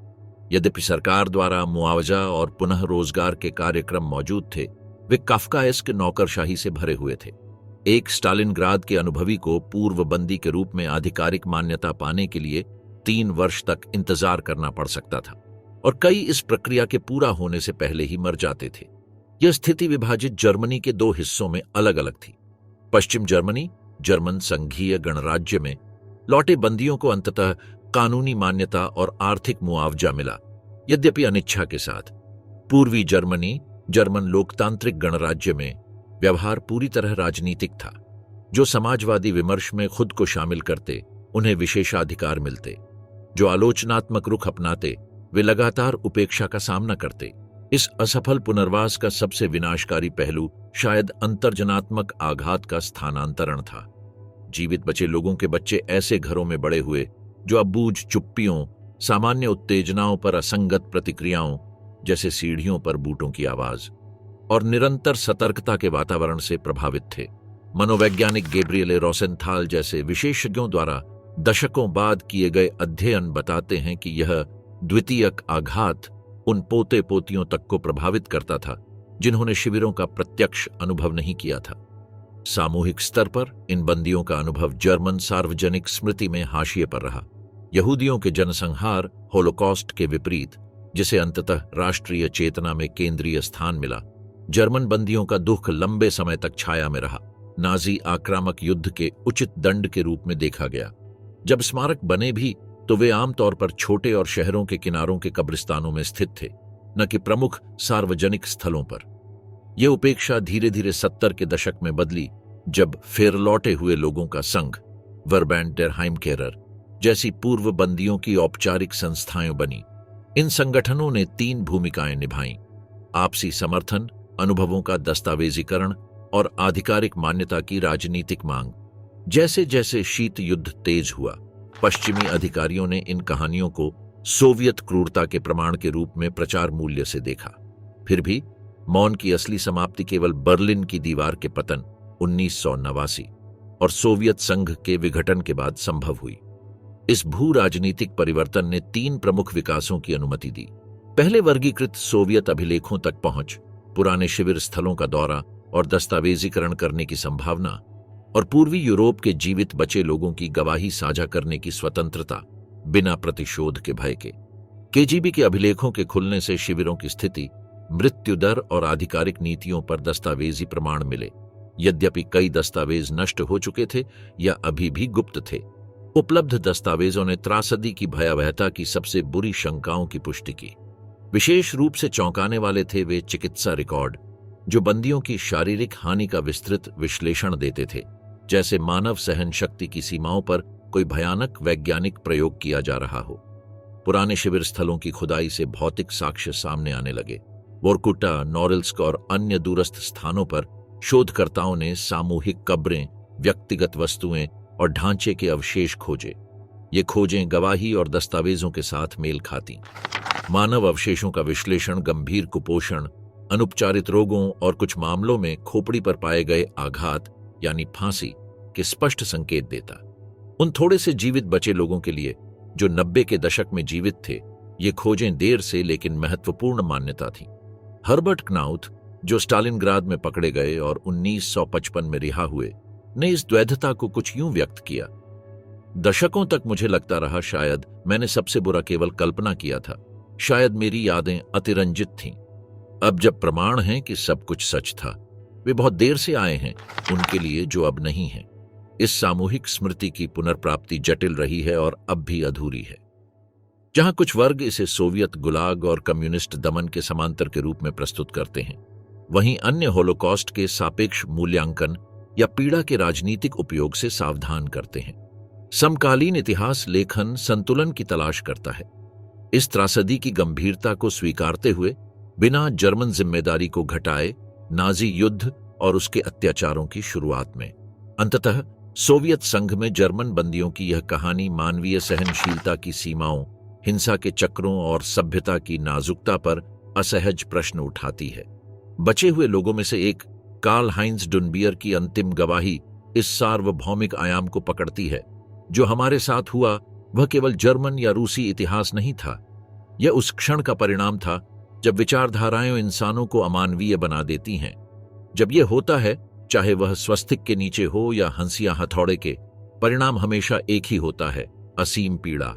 यद्यपि सरकार द्वारा मुआवजा और पुनः रोजगार के कार्यक्रम मौजूद थे, वे काफ्काएस्क नौकरशाही से भरे हुए थे। एक स्टालिनग्राद के अनुभवी को पूर्व बंदी के रूप में आधिकारिक मान्यता पाने के लिए 3 वर्ष तक इंतजार करना पड़ सकता था और कई इस प्रक्रिया के पूरा होने से पहले ही मर जाते थे। यह स्थिति विभाजित जर्मनी के 2 हिस्सों में अलग अलग थी। पश्चिम जर्मनी, जर्मन संघीय गणराज्य में लौटे बंदियों को अंततः कानूनी मान्यता और आर्थिक मुआवजा मिला, यद्यपि अनिच्छा के साथ। पूर्वी जर्मनी, जर्मन लोकतांत्रिक गणराज्य में व्यवहार पूरी तरह राजनीतिक था। जो समाजवादी विमर्श में खुद को शामिल करते उन्हें विशेषाधिकार मिलते, जो आलोचनात्मक रुख अपनाते वे लगातार उपेक्षा का सामना करते। इस असफल पुनर्वास का सबसे विनाशकारी पहलू शायद अंतर्जनात्मक आघात का स्थानांतरण था। जीवित बचे लोगों के बच्चे ऐसे घरों में बड़े हुए जो अबूझ चुप्पियों, सामान्य उत्तेजनाओं पर असंगत प्रतिक्रियाओं जैसे सीढ़ियों पर बूटों की आवाज और निरंतर सतर्कता के वातावरण से प्रभावित थे। मनोवैज्ञानिक गैब्रिएले रोसेंथाल जैसे विशेषज्ञों द्वारा दशकों बाद किए गए अध्ययन बताते हैं कि यह द्वितीयक आघात उन पोते पोतियों तक को प्रभावित करता था जिन्होंने शिविरों का प्रत्यक्ष अनुभव नहीं किया था। सामूहिक स्तर पर इन बंदियों का अनुभव जर्मन सार्वजनिक स्मृति में हाशिए पर रहा। यहूदियों के जनसंहार होलोकॉस्ट के विपरीत, जिसे अंततः राष्ट्रीय चेतना में केंद्रीय स्थान मिला, जर्मन बंदियों का दुख लंबे समय तक छाया में रहा। नाजी आक्रामक युद्ध के उचित दंड के रूप में देखा गया। जब स्मारक बने भी तो वे आमतौर पर छोटे और शहरों के किनारों के कब्रिस्तानों में स्थित थे, न कि प्रमुख सार्वजनिक स्थलों पर। यह उपेक्षा धीरे धीरे 70 के दशक में बदली, जब फिर लौटे हुए लोगों का संघ, वर्बैंड डेर हाइमकेरर जैसी पूर्व बंदियों की औपचारिक संस्थाएं बनी। इन संगठनों ने 3 भूमिकाएं निभाईं: आपसी समर्थन, अनुभवों का दस्तावेजीकरण और आधिकारिक मान्यता की राजनीतिक मांग। जैसे जैसे शीत युद्ध तेज हुआ, पश्चिमी अधिकारियों ने इन कहानियों को सोवियत क्रूरता के प्रमाण के रूप में प्रचार मूल्य से देखा। फिर भी मौन की असली समाप्ति केवल बर्लिन की दीवार के पतन 1989 और सोवियत संघ के विघटन के बाद संभव हुई। इस भू राजनीतिक परिवर्तन ने 3 प्रमुख विकासों की अनुमति दी। पहले, वर्गीकृत सोवियत अभिलेखों तक पहुंच, पुराने शिविर स्थलों का दौरा और दस्तावेजीकरण करने की संभावना, और पूर्वी यूरोप के जीवित बचे लोगों की गवाही साझा करने की स्वतंत्रता बिना प्रतिशोध के भय के। केजीबी के अभिलेखों के खुलने से शिविरों की स्थिति, मृत्यु दर और आधिकारिक नीतियों पर दस्तावेजी प्रमाण मिले, यद्यपि कई दस्तावेज नष्ट हो चुके थे या अभी भी गुप्त थे। उपलब्ध दस्तावेजों ने त्रासदी की भयावहता की सबसे बुरी शंकाओं की पुष्टि की। विशेष रूप से चौंकाने वाले थे वे चिकित्सा रिकॉर्ड जो बंदियों की शारीरिक हानि का विस्तृत विश्लेषण देते थे, जैसे मानव सहन शक्ति की सीमाओं पर कोई भयानक वैज्ञानिक प्रयोग किया जा रहा हो। पुराने शिविर स्थलों की खुदाई से भौतिक साक्ष्य सामने आने लगे। वोरकुटा, नोरिल्स्क और अन्य दूरस्थ स्थानों पर शोधकर्ताओं ने सामूहिक कब्रें, व्यक्तिगत वस्तुएं और ढांचे के अवशेष खोजे। ये खोजें गवाही और दस्तावेजों के साथ मेल खाती। मानव अवशेषों का विश्लेषण गंभीर कुपोषण, अनुपचारित रोगों और कुछ मामलों में खोपड़ी पर पाए गए आघात यानी फांसी के स्पष्ट संकेत देता। उन थोड़े से जीवित बचे लोगों के लिए जो 90 के दशक में जीवित थे, ये खोजें देर से लेकिन महत्वपूर्ण मान्यता थी। हर्बर्ट क्नाउथ, जो स्टालिनग्राद में पकड़े गए और 1955 में रिहा हुए, ने इस द्वैधता को कुछ यूं व्यक्त किया। दशकों तक मुझे लगता रहा शायद मैंने सबसे बुरा केवल कल्पना किया था, शायद मेरी यादें अतिरंजित थीं। अब जब प्रमाण हैं कि सब कुछ सच था, वे बहुत देर से आए हैं उनके लिए जो अब नहीं है। इस सामूहिक स्मृति की पुनर्प्राप्ति जटिल रही है और अब भी अधूरी है। जहां कुछ वर्ग इसे सोवियत गुलाग और कम्युनिस्ट दमन के समांतर के रूप में प्रस्तुत करते हैं, वहीं अन्य होलोकॉस्ट के सापेक्ष मूल्यांकन या पीड़ा के राजनीतिक उपयोग से सावधान करते हैं। समकालीन इतिहास लेखन संतुलन की तलाश करता है, इस त्रासदी की गंभीरता को स्वीकारते हुए बिना जर्मन जिम्मेदारी को घटाए नाजी युद्ध और उसके अत्याचारों की शुरुआत में। अंततः सोवियत संघ में जर्मन बंदियों की यह कहानी मानवीय सहनशीलता की सीमाओं, हिंसा के चक्रों और सभ्यता की नाजुकता पर असहज प्रश्न उठाती है। बचे हुए लोगों में से एक कार्ल हाइंज डुनबियर की अंतिम गवाही इस सार्वभौमिक आयाम को पकड़ती है, जो हमारे साथ हुआ वह केवल जर्मन या रूसी इतिहास नहीं था, यह उस क्षण का परिणाम था जब विचारधाराएं इंसानों को अमानवीय बना देती हैं। जब यह होता है, चाहे वह स्वस्तिक के नीचे हो या हंसिया हथौड़े के, परिणाम हमेशा एक ही होता है, असीम पीड़ा।